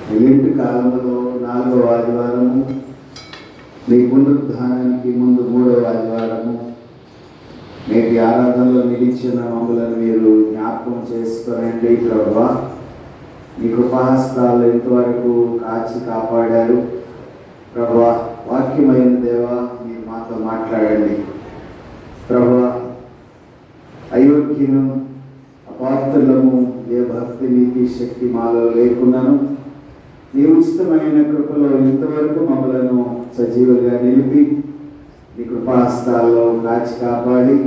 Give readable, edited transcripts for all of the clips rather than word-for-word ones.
Lent కాలంలో 4వ ఆదివారము, మీ పునరుద్ధానానికి ముందు 3వ ఆదివారము. నేటి ఆరాధనలో నిలిచిన మమ్మలను మీరు జ్ఞాపకం చేసుకోనండి ప్రభువా. మీ కృపాహస్తాలు ఎంతవరకు కాచి కాపాడారు ప్రభువా. వాక్యమైన దేవా, మీరు మాతో మాట్లాడండి ప్రభువా. అయోగ్యను, అపాత్రులము, ఏ భక్తి నీతి శక్తి మాలో లేకున్నాను, నీ ఉచితమైన కృపలో ఇంతవరకు మమ్మలను సజీవులుగా నిలిపి నీ కృపాహస్తాల్లో కాచి కాపాడి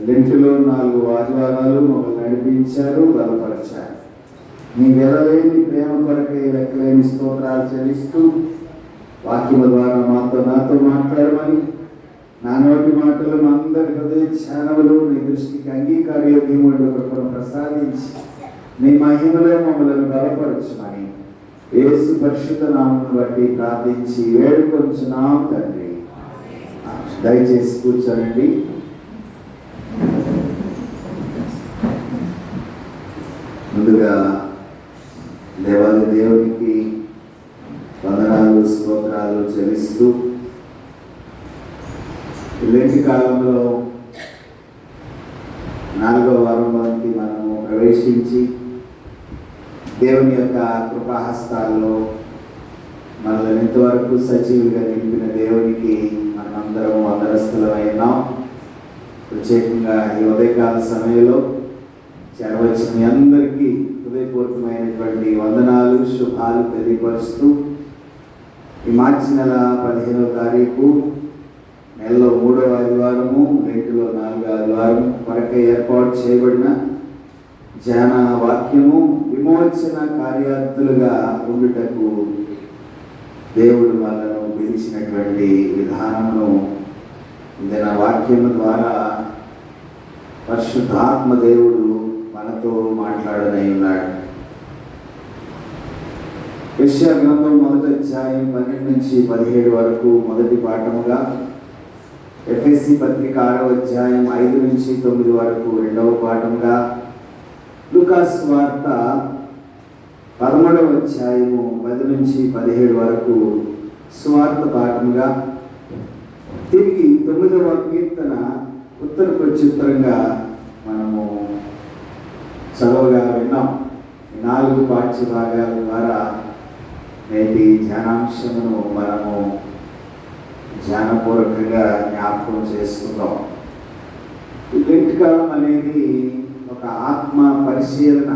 లెంటులో 4 ఆదివారాలు మమ్మల్ని నడిపించారు, బలపరిచారు. నీ వెలలేని ప్రేమ కొరకై లెక్కలేని స్తోత్రాలు చెల్లిస్తూ వాక్యము ద్వారా నాతో మాట్లాడమని, నా నోటి మాటలు మా అందరి హృదయ ధ్యానములు నీ దృష్టికి అంగీకారయోగ్యముడు కృపను ప్రసాదించి నీ మహిమలో మమ్మలను బలపరచుమని యేసు పరిశుద్ధ నామమును బట్టి ప్రార్థించి వేడుకొంచున్నాం తండ్రి. దయచేసి కూర్చోనండి. ముందుగా దేవాది దేవునికి వందనాలు స్తోత్రాలు చెల్లిస్తూ లెంట్ కాలంలో 4వ వారంలోకి మనము ప్రవేశించి దేవుని యొక్క కృపాహస్తాల్లో మనల్ని ఎంతవరకు సజీవులుగా నిలిపిన దేవునికి మనమందరం వందనస్తులమైనాం. ప్రత్యేకంగా ఈ ఉదయకాల సమయంలో చేరవచ్చిన మీ అందరికీ హృదయపూర్వకమైనటువంటి వందనాలు, శుభాలు తెలియపరుస్తూ ఈ మార్చి నెల 15వ తారీఖు నెలలో 3వ ఆదివారము, లెంటులో 4వ ఆదివారం కొరకై ఏర్పాటు చేయబడిన ధ్యాన వాక్యము విమోచన కార్యార్థులుగా ఉండుటకు దేవుడు వాళ్ళను పిలిచినటువంటి విధానమును నా వాక్యము ద్వారా పరిశుద్ధాత్మ దేవుడు మనతో మాట్లాడనై ఉన్నాడు. యెషయా గ్రంథం 1వ అధ్యాయం 12 నుంచి 17 వరకు మొదటి పాఠముగా, ఎఫెసీ పత్రిక 6వ అధ్యాయం 5 నుంచి 9 వరకు 2వ పాఠముగా, లూకా సువార్త 13వ అధ్యాయము 10 నుంచి 17 వరకు సువార్త పాఠముగా, తిరిగి 9వ కీర్తన ఉత్తర ప్రత్యుత్తరంగా మనము చదవగా విన్నాం. 4 పాఠ్య భాగాల ద్వారా నేటి ధ్యానాంశమును మనము ధ్యానపూర్వకంగా జ్ఞాపకం చేసుకుందాం. ఈ లెంట్ కాలం అనేది ఒక ఆత్మ పరిశీలన,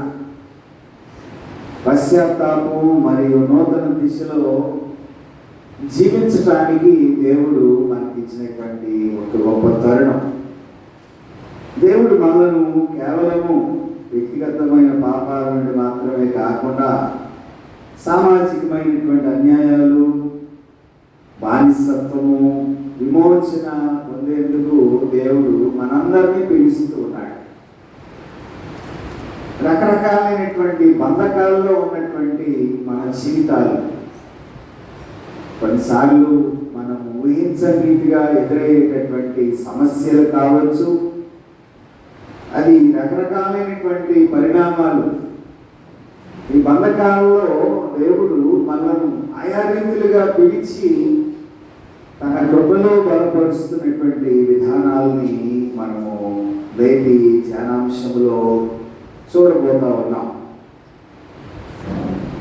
పశ్చాత్తాపం మరియు నూతన దిశలో జీవించటానికి దేవుడు మనకి ఇచ్చినటువంటి ఒక గొప్ప తరుణం. దేవుడు మనలను కేవలము వ్యక్తిగతమైన పాపాల నుండి మాత్రమే కాకుండా సామాజికమైనటువంటి అన్యాయాలు, బానిసత్వము, విమోచన పొందేందుకు దేవుడు మనందరినీ పిలుస్తూ ఉన్నాడు. రకరకాలైనటువంటి బంధకాల్లో ఉన్నటువంటి మన జీవితాలు కొన్నిసార్లు మనం ఊహించని రీతిగా ఎదురయ్యేటటువంటి సమస్యలు కావచ్చు, అది రకరకాలైనటువంటి పరిణామాలు. ఈ బంధకాలలో దేవుడు మనల్ని ఆయా రీతులుగా పిలిచి తన కృపలో బలపరుస్తున్నటువంటి విధానాలని మనము నేటి ధ్యానాంశంలో చూడబోతా ఉన్నాం.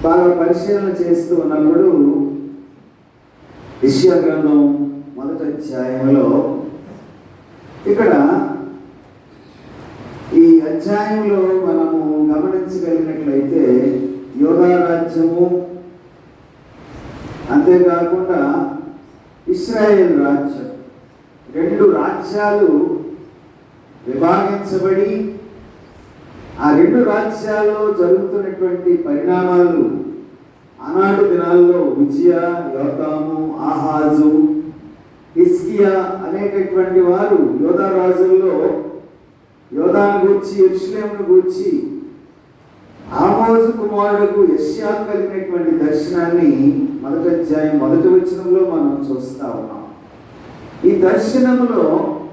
బాగా పరిశీలన చేస్తూ ఉన్నప్పుడు యెషయా గ్రంథం 1వ అధ్యాయంలో ఇక్కడ ఈ అధ్యాయంలో మనము గమనించగలిగినట్లయితే యోధా రాజ్యము, అంతేకాకుండా ఇశ్రాయేల్ రాజ్యం, 2 రాజ్యాలు విభాగించబడి ఆ 2 రాజ్యాల్లో జరుగుతున్నటువంటి పరిణామాలు ఆనాటి దినాల్లో ఉజ్జియా, యోతాము, ఆహాజు, హిజ్కియా అనేటటువంటి వారు యోధా రాజుల్లో యోధాను గూర్చి, యెరూషలేమును గూర్చి ఆమోజు కుమారుడుకు యెషయా కలిగినటువంటి దర్శనాన్ని 1వ అధ్యాయం 1వ వచనంలో మనం చూస్తా ఉన్నాం. ఈ దర్శనంలో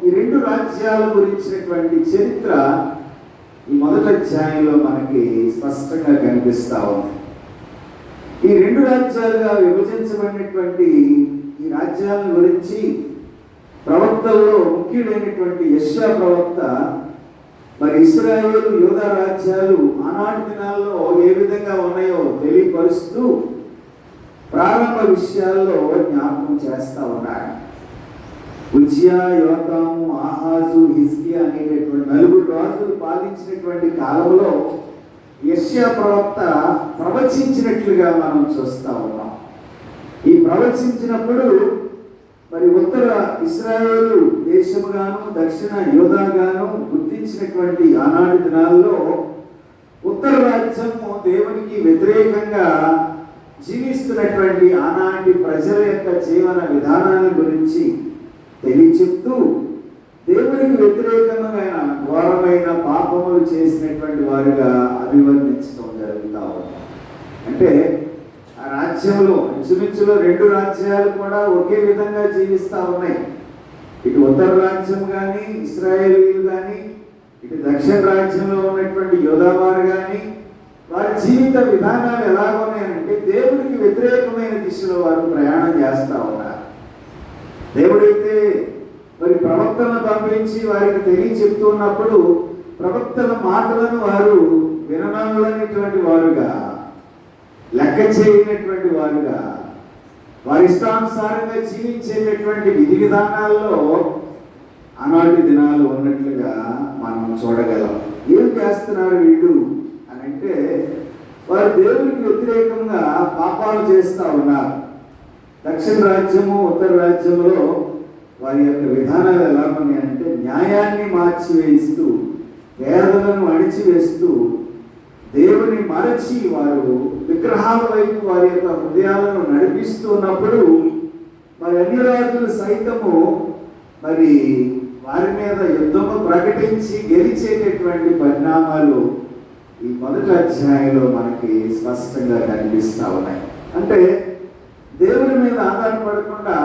ఈ 2 రాజ్యాల గురించినటువంటి చరిత్ర ఈ 1వ అధ్యాయంలో మనకి స్పష్టంగా కనిపిస్తా ఉంది. ఈ రెండు రాజ్యాలుగా విభజించబడినటువంటి ఈ రాజ్యాల గురించి ప్రవక్తల్లో ముఖ్యుడైనటువంటి యెషయా ప్రవక్త మరి ఇశ్రాయేలు యూదా రాజ్యాలు ఆనాటి దినాల్లో ఏ విధంగా ఉన్నాయో తెలియపరుస్తూ ప్రారంభ విషయాల్లో జ్ఞాపకం చేస్తా ఉన్నాడు. ఉజ్జియా, యోతాము, ఆహాజు, హిజ్కియా అనేటటువంటి 4 రాజులు పాలించినటువంటి కాలంలో యెషయా ప్రవక్త ప్రవచించినట్లుగా మనం చూస్తా ఉన్నాం. ఈ ప్రవచించినప్పుడు మరి ఉత్తర ఇశ్రాయేలు దేశముగాను దక్షిణ యూదాగాను గుర్తించినటువంటి ఆనాటి దినాల్లో ఉత్తర రాజ్యము దేవునికి వ్యతిరేకంగా జీవిస్తున్నటువంటి ఆనాటి ప్రజల యొక్క జీవన విధానాల గురించి తెలియచెప్తూ దేవునికి వ్యతిరేకమైన ఘోరమైన పాపములు చేసినటువంటి వారుగా అభివర్ణించడం జరుగుతూ ఉంది. అంటే ఆ రాజ్యంలో ఇంచుమించులో 2 రాజ్యాలు కూడా ఒకే విధంగా జీవిస్తూ ఉన్నాయి. ఇటు ఉత్తర రాజ్యం కానీ ఇశ్రాయేలీయులు కానీ, ఇటు దక్షిణ రాజ్యంలో ఉన్నటువంటి యోధావారు కానీ వారి జీవిత విధానాలు ఎలాగున్నాయంటే దేవుడికి వ్యతిరేకమైన దిశలో వారు ప్రయాణం చేస్తూ ఉన్నారు. దేవుడైతే మరి ప్రవక్తలను పంపించి వారికి తెలియచెప్తున్నప్పుడు ప్రవక్తల మాటలను వారు విననటువంటి వారుగా, లెక్క చేయనటువంటి వారుగా, వారి ఇష్టానుసారంగా జీవించేటటువంటి విధి విధానాల్లో ఆనాటి దినాలు ఉన్నట్లుగా మనం చూడగలం. ఏం చేస్తున్నారు వీళ్ళు అని అంటే వారు దేవునికి వ్యతిరేకంగా పాపాలు చేస్తూ ఉన్నారు. దక్షిణ రాజ్యము ఉత్తర రాజ్యంలో వారి యొక్క విధానాలు ఎలా ఉన్నాయంటే న్యాయాన్ని మార్చివేస్తూ, పేదలను అణిచివేస్తూ, దేవుని మరచి వారు విగ్రహాల వైపు వారి యొక్క హృదయాలను నడిపిస్తున్నప్పుడు మరి అన్ని రాజులు సైతము మరి వారి మీద యుద్ధము ప్రకటించి గెలిచేటటువంటి పరిణామాలు ఈ మొదటి అధ్యాయంలో మనకి స్పష్టంగా కనిపిస్తూ ఉన్నాయి. అంటే దేవుని మీద ఆధారపడకుండా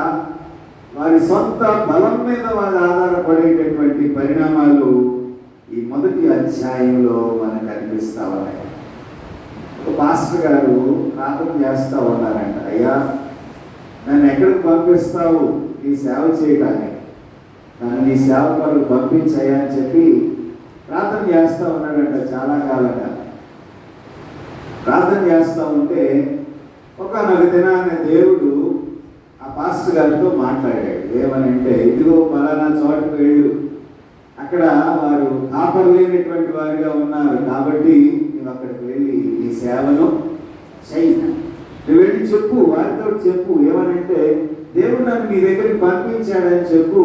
వారి సొంత బలం మీద వారు ఆధారపడేటటువంటి పరిణామాలు ఈ మొదటి అధ్యాయంలో మనకు కనిపిస్తూ ఉన్నాయి. ఒక పాస్టర్ గారు ప్రార్థన చేస్తూ ఉన్నారంట, అయ్యా నన్ను ఎక్కడికి పంపిస్తావు నీ సేవ చేయడానికి, నన్ను నీ సేవ కొరకు పంపించయ్యా అని చెప్పి ప్రార్థన చేస్తూ ఉన్నాడంట. చాలా కాలంగా ప్రార్థన చేస్తూ ఉంటే ఒకనొక దినాన దేవుడు ఆ పాస్టర్ గారితో మాట్లాడాడు. ఏమనంటే, ఇదిగో పలానా చోటుకు వెళ్ళు, అక్కడ వారు కాపర్లేనటువంటి వారిగా ఉన్నారు కాబట్టి నువ్వు అక్కడికి వెళ్ళి నీ సేవను చెయ్యి, నువ్వు వెళ్ళి చెప్పు, వారితో చెప్పు. ఏమనంటే, దేవుడు నన్ను నీ దగ్గరికి పంపించాడని చెప్పు,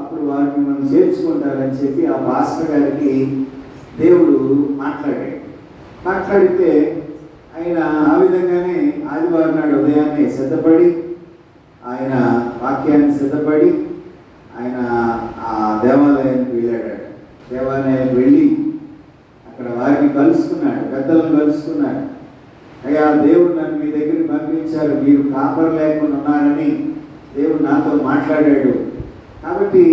అప్పుడు వారు మిమ్మల్ని చేర్చుకుంటారని చెప్పి ఆ పాస్టర్ గారికి దేవుడు మాట్లాడితే ఆయన ఆ విధంగానే ఆదివారం నాడు ఉదయాన్నే సిద్ధపడి ఆయన వాక్యాన్ని సిద్ధపడి ఆయన ఆ దేవాలయానికి వెళ్ళాడు. దేవాలయానికి వెళ్ళి అక్కడ వారిని కలుసుకున్నాడు, పెద్దలను కలుసుకున్నాడు. అయ్యా దేవుడు నన్ను మీ దగ్గరికి పంపించారు, మీరు కాపరు లేకుండా ఉన్నారని దేవుడు నాతో మాట్లాడాడు, కాబట్టి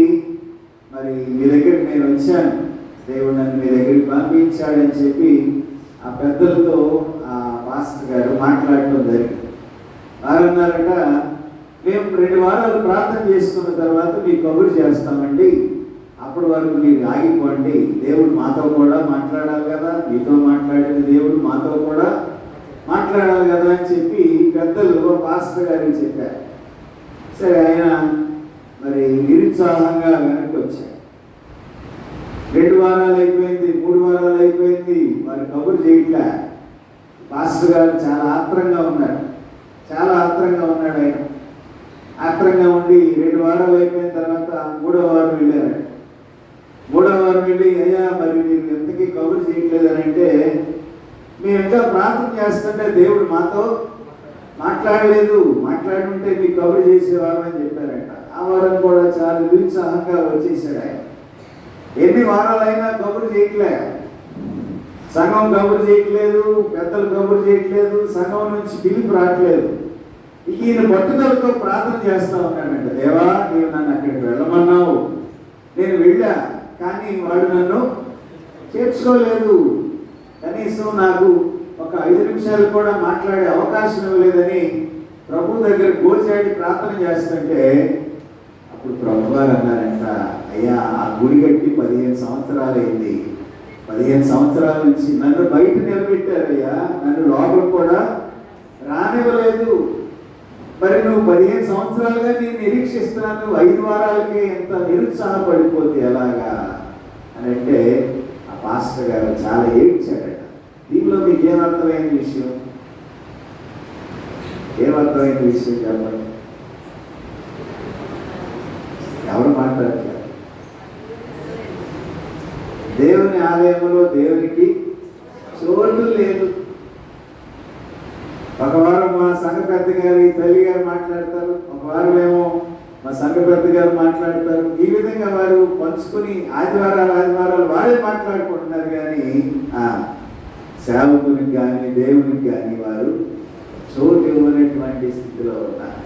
మరి మీ దగ్గరికి నేను వచ్చాను, దేవుడు నన్ను మీ దగ్గరికి పంపించాడని చెప్పి ఆ పెద్దలతో ఆ పాస్టర్ గారు మాట్లాడటం జరిగింది. వారన్నారట, మేము 2 వారాలు ప్రార్థన చేసుకున్న తర్వాత మీకు కబురు చేస్తామండి, అప్పటి వరకు మీరు ఆగిపోండి, దేవుడు మాతో కూడా మాట్లాడాలి కదా, మీతో మాట్లాడిన దేవుడు మాతో కూడా మాట్లాడాలి కదా అని చెప్పి పెద్దలు పాస్టర్ గారికి చెప్పారు. సరే ఆయన మరి నిరుత్సాహంగా వెనక్కి వచ్చాడు. 2 వారాలు అయిపోయింది, 3 వారాలు అయిపోయింది, వారి కబురు చేయట్లే. పాస్టర్ గారు చాలా ఆత్రంగా ఉన్నాడు ఆయన. ఆత్రంగా ఉండి 2 వారాలు అయిపోయిన తర్వాత 3వ వారం వెళ్ళారు. 3వ వారం వెళ్ళి, అయ్యా మరి మీరు ఎంతకీ కబురు చేయట్లేదని అంటే, మేము ఇంకా ప్రార్థన చేస్తుంటే దేవుడు మాతో మాట్లాడలేదు, మాట్లాడి ఉంటే మీకు కబురు చేసేవారు అని చెప్పారంట. ఆ వారం కూడా చాలా నిరుత్సాహంగా వచ్చేసాడు ఆయన. ఎన్ని వారాలైనా కబురు చేయట్లే, సంఘం కబురు చేయట్లేదు, పెద్దలు కబురు చేయట్లేదు, సంఘం నుంచి పిలుపు రావట్లేదు. ఈయన పట్టుదలతో ప్రార్థన చేస్తూ ఉన్నాడంట, దేవా నీవు నన్ను అక్కడికి వెళ్ళమన్నావు, నేను వెళ్ళా, కానీ వాడు నన్ను చేర్చుకోలేదు, కనీసం నాకు ఒక 5 నిమిషాలు కూడా మాట్లాడే అవకాశం ఇవ్వలేదని ప్రభు దగ్గర గోచాడి ప్రార్థన చేస్తుంటే అప్పుడు ప్రభు గారు అన్నారంట, అయ్యా ఆ గుడి కట్టి 15 సంవత్సరాలు అయింది. 15 సంవత్సరాల నుంచి నన్ను బయట నిలబెట్టారయ్యా, నన్ను లోపల కూడా రానివ్వలేదు. మరి నువ్వు 15 సంవత్సరాలుగా నేను నిరీక్షిస్తున్నాను, నువ్వు 5 వారాలకే ఎంత నిరుత్సాహపడిపోతే ఎలాగా అని అంటే ఆ పాస్టర్ గారు చాలా ఏడ్చాడట. దీనిలో మీకు ఏమర్థమైన విషయం? ఏమర్థమైన విషయం చెప్పండి. ఎవరు మాట్లాడతారు? దేవుని ఆలయంలో దేవునికి చోటు లేదు. ఒక వారం మా సంఘ పెద్ద గారి తల్లి గారు మాట్లాడతారు, ఒక వారం ఏమో మా సంఘ పెద్ద గారు మాట్లాడతారు. ఈ విధంగా వారు పంచుకుని ఆదివారాలు వారే మాట్లాడుకుంటున్నారు. కానీ సేవకునికి కానీ దేవునికి కానీ వారు చోటు ఇవ్వనటువంటి స్థితిలో ఉన్నారు.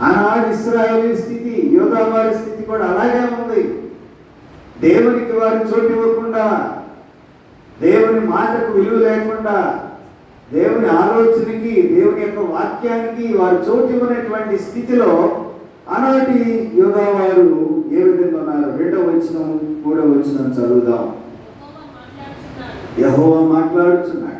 ఆనాడు ఇశ్రాయేలు స్థితి, యోధా వారి స్థితి కూడా అలాగే ఉంది. దేవునికి వారు చోటు ఇవ్వకుండా, దేవుని మాటకు విలువ లేకుండా, దేవుని ఆలోచనకి, దేవుని యొక్క వాక్యానికి వారు చోటు ఇవ్వనటువంటి స్థితిలో ఆనాటి యోధా వారు ఏ విధంగా ఉన్నారు? 2వ వచనం 3వ వచనం చదువుదాం. యెహోవా మాట్లాడుచున్నాడు,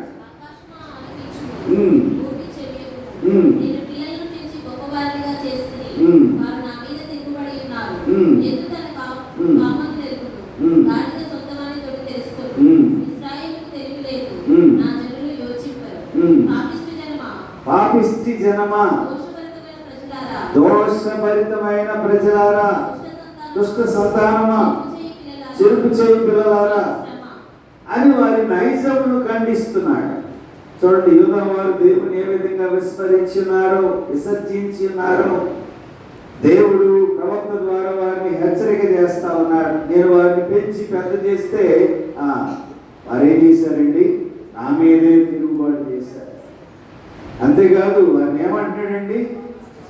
పాపిష్టి జనమా, దోషభరితమైన ప్రజలారా, దుష్ట సంతానమా, చెరుపు చేయి పిల్లలారా అని వారి నైజమును ఖండిస్తున్నాడు. చూడండి, యూదా వారు దేవుని ఏ విధంగా విసర్జించి ఉన్నారో దేవుడు ప్రవక్త ద్వారా వారిని హెచ్చరిక చేస్తా ఉన్నాడు. నేను వారిని పెంచి పెద్ద చేస్తే వారు ఏం చేశారండి? నా మీదే తిరుగుబాటు చేశారు. అంతేకాదు వారిని ఏమంటున్నాడండి?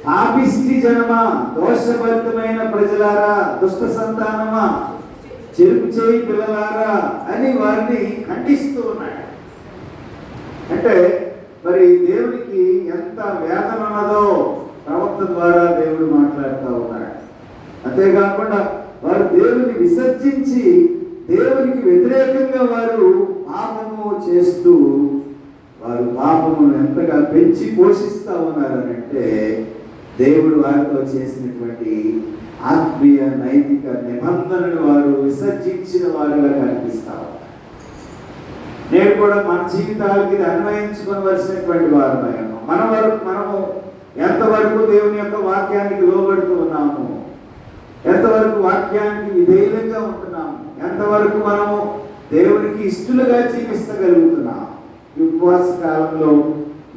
పాపిష్టి జనమా, దోషభరితమైన ప్రజలారా, దుష్ట సంతానమా, చెరుపు చేయి పిల్లలారా అని వారిని ఖండిస్తూ ఉన్నాడు. అంటే మరి దేవునికి ఎంత వేదన ఉన్నదో ప్రవక్త ద్వారా దేవుడు మాట్లాడుతూ ఉన్నాడు. అంతేకాకుండా వారు దేవుని విసర్జించి దేవునికి వ్యతిరేకంగా వారు పాపము చేస్తూ వారు పాపమును ఎంతగా పెంచి పోషిస్తూ ఉన్నారనంటే దేవుడు వారితో చేసినటువంటి ఆత్మీయ నైతిక నిబంధనలు వారు విసర్జించిన వారుగా కనిపిస్తా ఉన్నారు. నేను కూడా మన జీవితాలకి ఇది అన్వయించుకోవలసినటువంటి వారమయ్యాము. మనము ఎంతవరకు దేవుని యొక్క వాక్యానికి లోబడుతూ ఉన్నాము, ఎంతవరకు వాక్యానికి విధేయులుగా ఉంటున్నాము, ఎంతవరకు మనము దేవునికి ఇష్టలుగా జీవిస్తగలుగుతున్నాము. ఈ ఉపవాస కాలంలో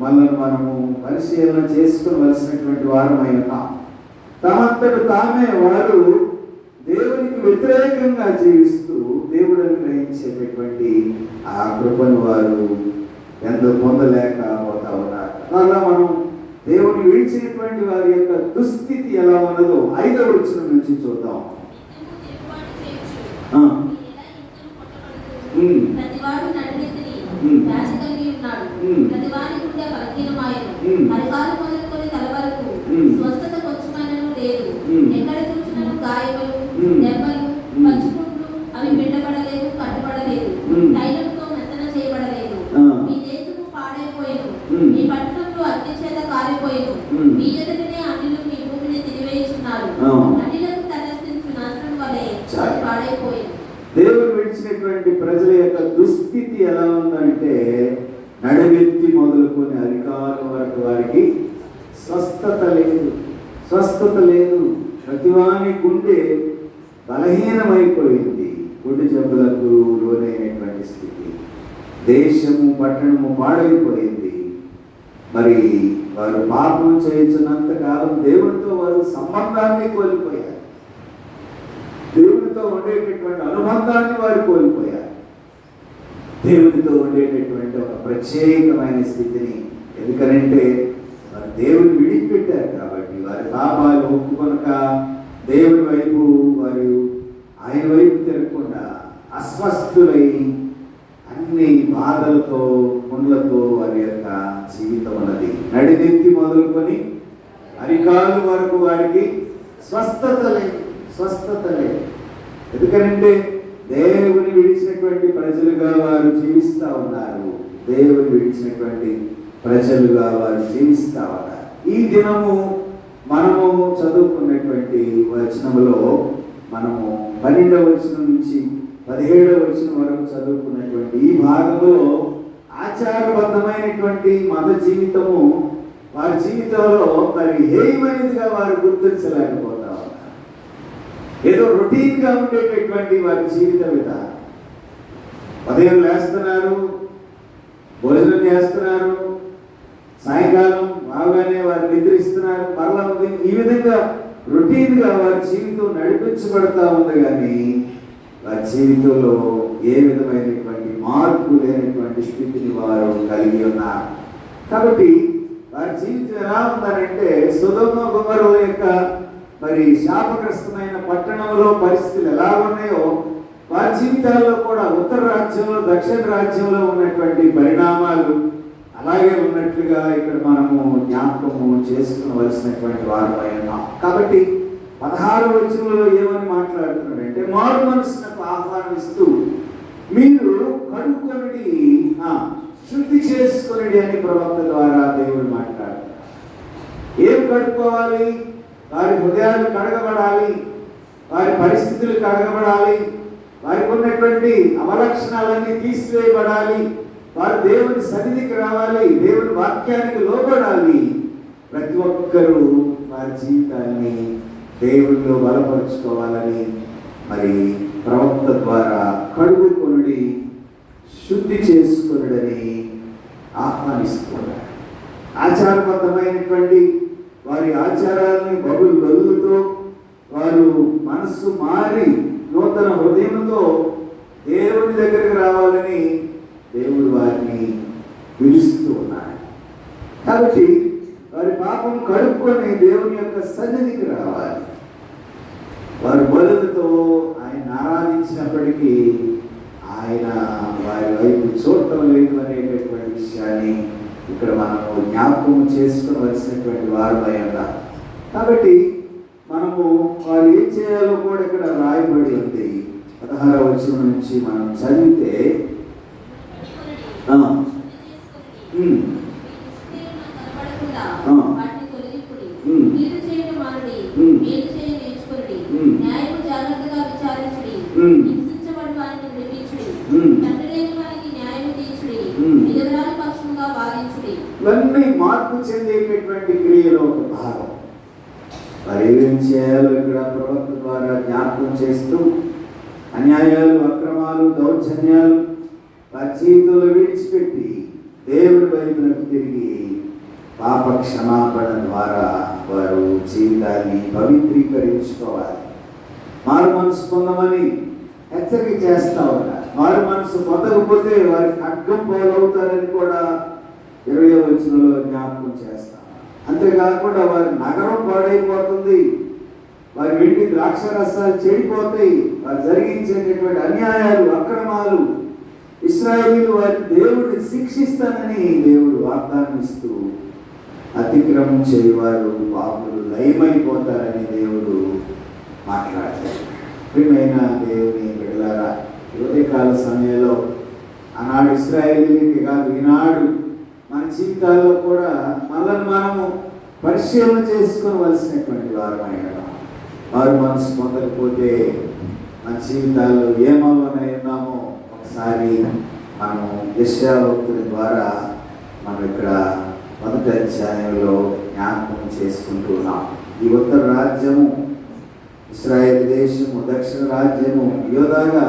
మనల్ని మనము పరిశీలన చేసుకోవలసినటువంటి వారమై ఉన్నాం. తమంతట తామే వారు దేవునికి వ్యతిరేకంగా జీవిస్తూ దేవుడు అనుగ్రహించేటటువంటి ఆ కృపను వారు ఎంతో పొందలేకపోతా ఉన్నారు. అలా మనం దేవుని విడిచినటువంటి వారి యొక్క దుస్థితి ఎలా ఉన్నదో 5వ వచనం నుంచి చూద్దాం. అవి పిండబడలేదు, కట్టుబడలేదు, తైలంతో మెత్తన చేయబడలేదు. మీ దేశము పాడైపోయేను, మీ పట్టణంలో అగ్ని చేత కారిపోయేను. మీ ఎదుటనే అన్యులు మీ భూమిని తిరివేయుచున్నారు. అన్యులకు తలెత్తించు నాశనం వలె పాడైపోయేను. దేవుడు విడిచినటువంటి ప్రజల యొక్క దుస్థితి ఎలా ఉందంటే నడువెత్తి మొదలుకొని అరికాలు వరకు వారికి స్వస్థత లేదు. ప్రతివాని గుండె బలహీనమైపోయింది, గుండె జబ్బులకు లోనైనటువంటి స్థితి. దేశము పట్టణము పాడైపోయింది. మరి వారు పాపం చేయించినంత కాలం దేవుడితో వారు సంబంధాన్ని కోల్పోయారు, దేవుడితో ఉండేటటువంటి అనుబంధాన్ని వారు కోల్పోయారు, దేవుడితో ఉండేటటువంటి ఒక ప్రత్యేకమైన స్థితిని. ఎందుకనంటే వారు దేవుని విడిచిపెట్టారు కాబట్టి వారి పాపాలు ఒప్పుకొనక దేవుని వైపు వారు ఆయన వైపు తిరగకుండా అస్వస్థులై అన్ని అన్ని బాధలతో ముండ్లతో వారి యొక్క జీవితం ఉన్నది. నడినెత్తి మొదలుకొని అరికాలు వరకు వారికి స్వస్థత లేదు. ఎందుకంటే దేవుని విడిచినటువంటి ప్రజలుగా వారు జీవిస్తూ ఉన్నారు. దేవుని విడిచినటువంటి ప్రజలుగా వారు జీవిస్తూ ఉన్నారు. ఈ దినము మనము చదువుకున్నటువంటి వచనములో మనము 12వ వచనం నుంచి 17వ వచనం వరకు చదువుకున్నటువంటి ఈ భాగంలో ఆచారబద్ధమైనటువంటి మత జీవితము వారి జీవితంలో మరి హేయమైనదిగా వారు గుర్తించలేకపోతా ఉన్నారు. ఏదో రొటీన్గా ఉండేటటువంటి వారి జీవిత విధానం. ఉదయం లేస్తున్నారు, భోజనం చేస్తున్నారు, సాయంకాలం బాగానే వారు నిద్రిస్తున్నారు, మరలా ఉదయం, ఈ విధంగా రొటీన్గా వారి జీవితం నడిపించబడతా ఉంది. కానీ వారి జీవితంలో ఏ విధమైనటువంటి మార్పు లేనటువంటి స్థితిని వారు కలిగి ఉన్నారు. కాబట్టి వారి జీవితం ఎలా ఉందనంటే సొదొమ గొమొర్రా యొక్క మరి శాపగ్రస్తమైన పట్టణంలో పరిస్థితులు ఎలా ఉన్నాయో వారి జీవితాల్లో కూడా ఉత్తర రాజ్యంలో దక్షిణ రాజ్యంలో ఉన్నటువంటి పరిణామాలు అలాగే ఉన్నట్లుగా ఇక్కడ మనము జ్ఞాపకము చేసుకోవలసినటువంటి వారమై ఉన్నాం. కాబట్టి 16వ వచనంలో ఏమని మాట్లాడుతున్నాడంటే మారు మనసునకు ఆహ్వానిస్తూ మీరు కడుక్కొనుడి, శుద్ధి చేసుకొనుడి అని ప్రవక్త ద్వారా దేవుడు మాట్లాడుతున్నాడు. ఏం కడుక్కోవాలి? వారి హృదయాలు కడగబడాలి, వారి పరిస్థితులు కడగబడాలి, వారికి ఉన్నటువంటి అవలక్షణాలన్నీ తీసివేయబడాలి, వారు దేవుని సన్నిధికి రావాలి, దేవుని వాక్యానికి లోబడాలి. ప్రతి ఒక్కరూ వారి జీవితాన్ని దేవుడిలో బలపరుచుకోవాలని మరి ప్రవక్త ద్వారా కడుగుకొనుడి, శుద్ధి చేసుకొనుడని ఆహ్వానిస్తున్నారు. ఆచారబద్ధమైనటువంటి వారి ఆచారాలని బదులుతో వారు మనస్సు మారి నూతన హృదయంతో దేవుని దగ్గరికి రావాలని దేవుడు వారిని పిలుస్తూ ఉన్నాడు. కాబట్టి వారి పాపం కడుక్కొని దేవుని యొక్క సన్నిధికి రావాలి. వారి బలులతో ఆయన ఆరాధించినప్పటికీ ఆయన వారి వైపు చూడటం లేదు అనేటటువంటి విషయాన్ని ఇక్కడ మనము జ్ఞాపకం చేసుకోవలసినటువంటి వారమై ఉన్నాం. కాబట్టి మనము వారు ఏం చేయాలో కూడా ఇక్కడ రాయబడి ఉంది. 16వ వచనం నుంచి మనం చదివితే ఇవన్నీ మార్పు చెందేటటువంటి క్రియలో ఒక భాగం. మరి ఏం చేయాలో ఇక్కడ ప్రవక్త ద్వారా జ్ఞాపకం చేస్తూ అన్యాయాలు, అక్రమాలు, దౌర్జన్యాలు వారి జీవితంలో విడిచిపెట్టి దేవుడి వైపునకు తిరిగి పాప క్షమాపణ ద్వారా వారు జీవితాన్ని పవిత్రీకరించుకోవాలి. మారు మనసు పొందమని హెచ్చరిక చేస్తా ఉన్నారు. మారు మనసు పొందకపోతే వారి ఖడ్గం పోలవుతారని కూడా 20వ వచనంలో జ్ఞాపకం చేస్తాం. అంతేకాకుండా వారి నగరం పాడైపోతుంది, వారి వెండి ద్రాక్ష రసాలు చెడిపోతాయి, వారు జరిగించేటటువంటి అన్యాయాలు, అక్రమాలు, ఇశ్రాయేలీయులు వారి దేవుడిని శిక్షిస్తానని దేవుడు వాగ్దానం ఇస్తూ అతిక్రమం చేయవారు పాపులు లయమైపోతారని దేవుడు మాట్లాడతాడు. ప్రియమైన దేవుని బిడ్డలారా, ఉదయకాల సమయంలో ఆనాడు ఇశ్రాయేలీయులకి కాదు, ఈనాడు మన జీవితాల్లో కూడా మనల్ని మనము పరిశీలన చేసుకోవలసినటువంటి వారమైన వారు మనసు పొందకపోతే మన జీవితాల్లో ఏమవనై ఉన్నామో ఒకసారి మనము యెషయా భక్తుడి ద్వారా మనం ఇక్కడ 1వ అధ్యాయంలో జ్ఞాపకం చేసుకుంటున్నాం. ఈ ఉత్తర రాజ్యము, ఇశ్రాయేల్ దేశము, దక్షిణ రాజ్యము, యోధాగా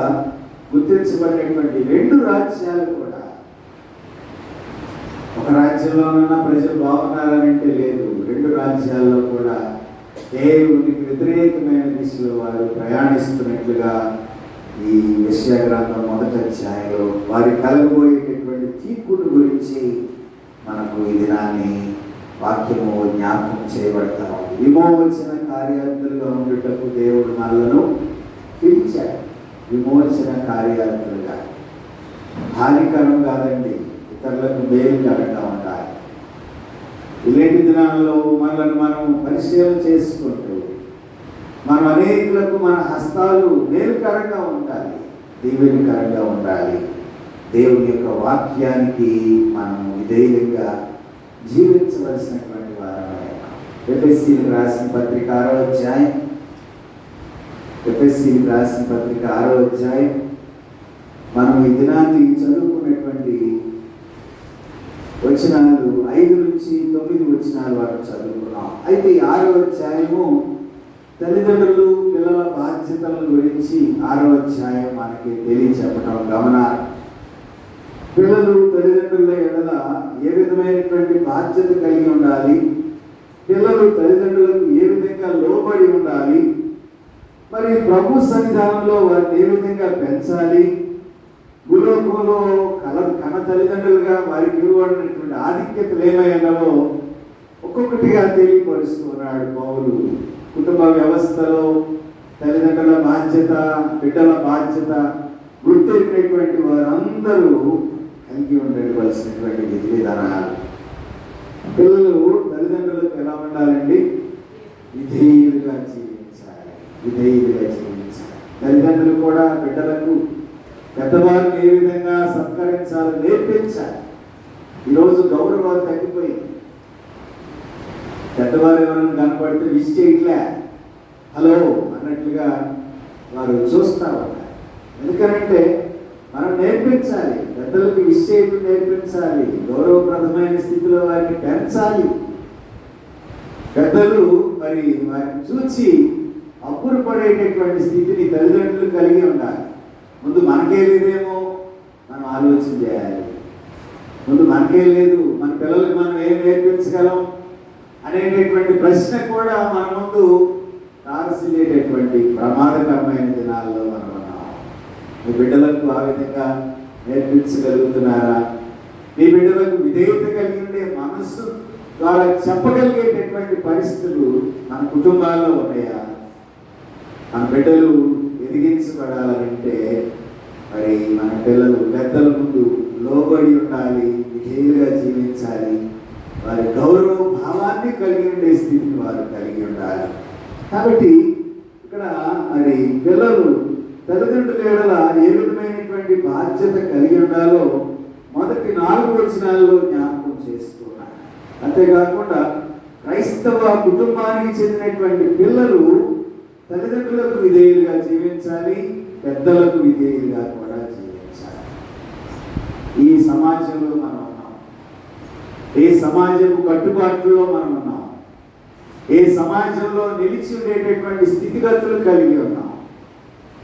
గుర్తించబడినటువంటి 2 రాజ్యాలు కూడా ఒక రాజ్యంలోనన్నా ప్రజలు బాగున్నారనంటే లేదు. 2 రాజ్యాల్లో కూడా దేవునికి వ్యతిరేకమైన దిశలో వారు ప్రయాణిస్తున్నట్లుగా ఈ యెషయా గ్రంథం 1వ అధ్యాయంలో వారి కలగబోయేటటువంటి తీర్పును గురించి మనకు ఈ దినాన్ని వాక్యము జ్ఞాపకం చేయబడతా ఉంది. విమోచన కార్యార్థులుగా ఉండేటప్పుడు దేవుడు మనలను పిలిచాడు. విమోచన కార్యార్థులుగా హానికరం కాదండి, ఇతరులకు మేలుకరంగా ఉండాలి. ఇలాంటి దినాల్లో మనల్ని మనం పరిశీలన చేసుకుంటూ మనం అనేకులకు మన హస్తాలు మేలుకరంగా ఉండాలి, దీవెనకరంగా ఉండాలి. దేవుని యొక్క వాక్యానికి మనం విధేయంగా జీవించవలసినటువంటి వారమే. ఎఫెసీయులకు రాసిన పత్రిక 6వ అధ్యాయం, ఎఫెసీయులకు రాసిన పత్రిక 6వ అధ్యాయం మనం ఈ దినాన్ని చదువుకున్నటువంటి వచనాలు 5 నుంచి 9 వచనాల వరకు చదువుకున్నాం. అయితే ఈ 6వ అధ్యాయము తల్లిదండ్రులు పిల్లల బాధ్యతల గురించి 6వ అధ్యాయం మనకి తెలియచెప్పడం గమనాలు. పిల్లలు తల్లిదండ్రుల ఎడల ఏ విధమైనటువంటి బాధ్యత కలిగి ఉండాలి, పిల్లలు తల్లిదండ్రులకు ఏ విధంగా లోబడి ఉండాలి, మరి ప్రభు సన్నిధానంలో వారిని ఏ విధంగా పెంచాలి, భూలోకంలో కన తల్లిదండ్రులుగా వారికి ఇవ్వబడినటువంటి ఆధిక్యతలు ఏమైనావో ఒక్కొక్కటిగా తెలియపరుస్తున్నాడు పౌలు. కుటుంబ వ్యవస్థలో తల్లిదండ్రుల బాధ్యత, బిడ్డల బాధ్యత గుర్తెరిగినటువంటి వారందరూ కలిగి ఉండవలసినటువంటి విధి విధానాలు. పిల్లలు తల్లిదండ్రులకు ఎలా ఉండాలండి? విధేయులుగా జీవించాలి, విధేయులుగా జీవించాలి. తల్లిదండ్రులు కూడా బిడ్డలకు పెద్దవారిని ఏ విధంగా సత్కరించాలో నేర్పించాలి. ఈరోజు గౌరవాలు తగ్గిపోయింది. పెద్దవారు ఎవరైనా కనపడితే విష్ చేయట్లే, హలో అన్నట్లుగా వారు చూస్తూ ఉంటారు. ఎందుకంటే మనం నేర్పించాలి, పెద్దలకు విష్ చేయడం నేర్పించాలి, గౌరవప్రదమైన స్థితిలో వారిని పెంచాలి. పెద్దలు మరి వారిని చూచి అప్పులు పడేటటువంటి స్థితిని తల్లిదండ్రులు కలిగి ఉండాలి. ముందు మనకే లేదేమో మనం ఆలోచన చేయాలి. ముందు మనకే లేదు, మన పిల్లలకు మనం ఏం నేర్పించగలం అనేటటువంటి ప్రశ్న కూడా మన ముందు తారసిల్లేటటువంటి ప్రమాదకరమైన దినాల్లో మనం ఉన్నాం. మీ బిడ్డలకు ఆ విధంగా నేర్పించగలుగుతున్నారా? మీ బిడ్డలకు విధేయత కలిగి ఉండే మనస్సు ద్వారా చెప్పగలిగేటటువంటి పరిస్థితులు మన కుటుంబాల్లో ఉన్నాయా? మన బిడ్డలు ఎదిగించబడాలంటే మరి మన పిల్లలు పెద్దల ముందు లోబడి ఉండాలి, విధేయులుగా జీవించాలి, వారి గౌరవ భావాన్ని కలిగి ఉండే స్థితిని వారు కలిగి ఉండాలి. కాబట్టి ఇక్కడ మరి పిల్లలు తల్లిదండ్రుల ఎడల ఏ విధమైనటువంటి బాధ్యత కలిగి ఉండాలో మొదటి 4 వచనాల్లో జ్ఞాపకం చేస్తున్నారు. అంతేకాకుండా క్రైస్తవ కుటుంబానికి చెందినటువంటి పిల్లలు తల్లిదండ్రులకు విధేయులుగా జీవించాలి, పెద్దలకు విధేయులుగా కూడా జీవించాలి. ఈ సమాజంలో మనం ఉన్నాం, ఏ సమాజపు కట్టుబాట్లలో మనం ఉన్నాం, ఏ సమాజంలో నిలిచి ఉండేటటువంటి స్థితిగతులు కలిగి ఉన్నాం.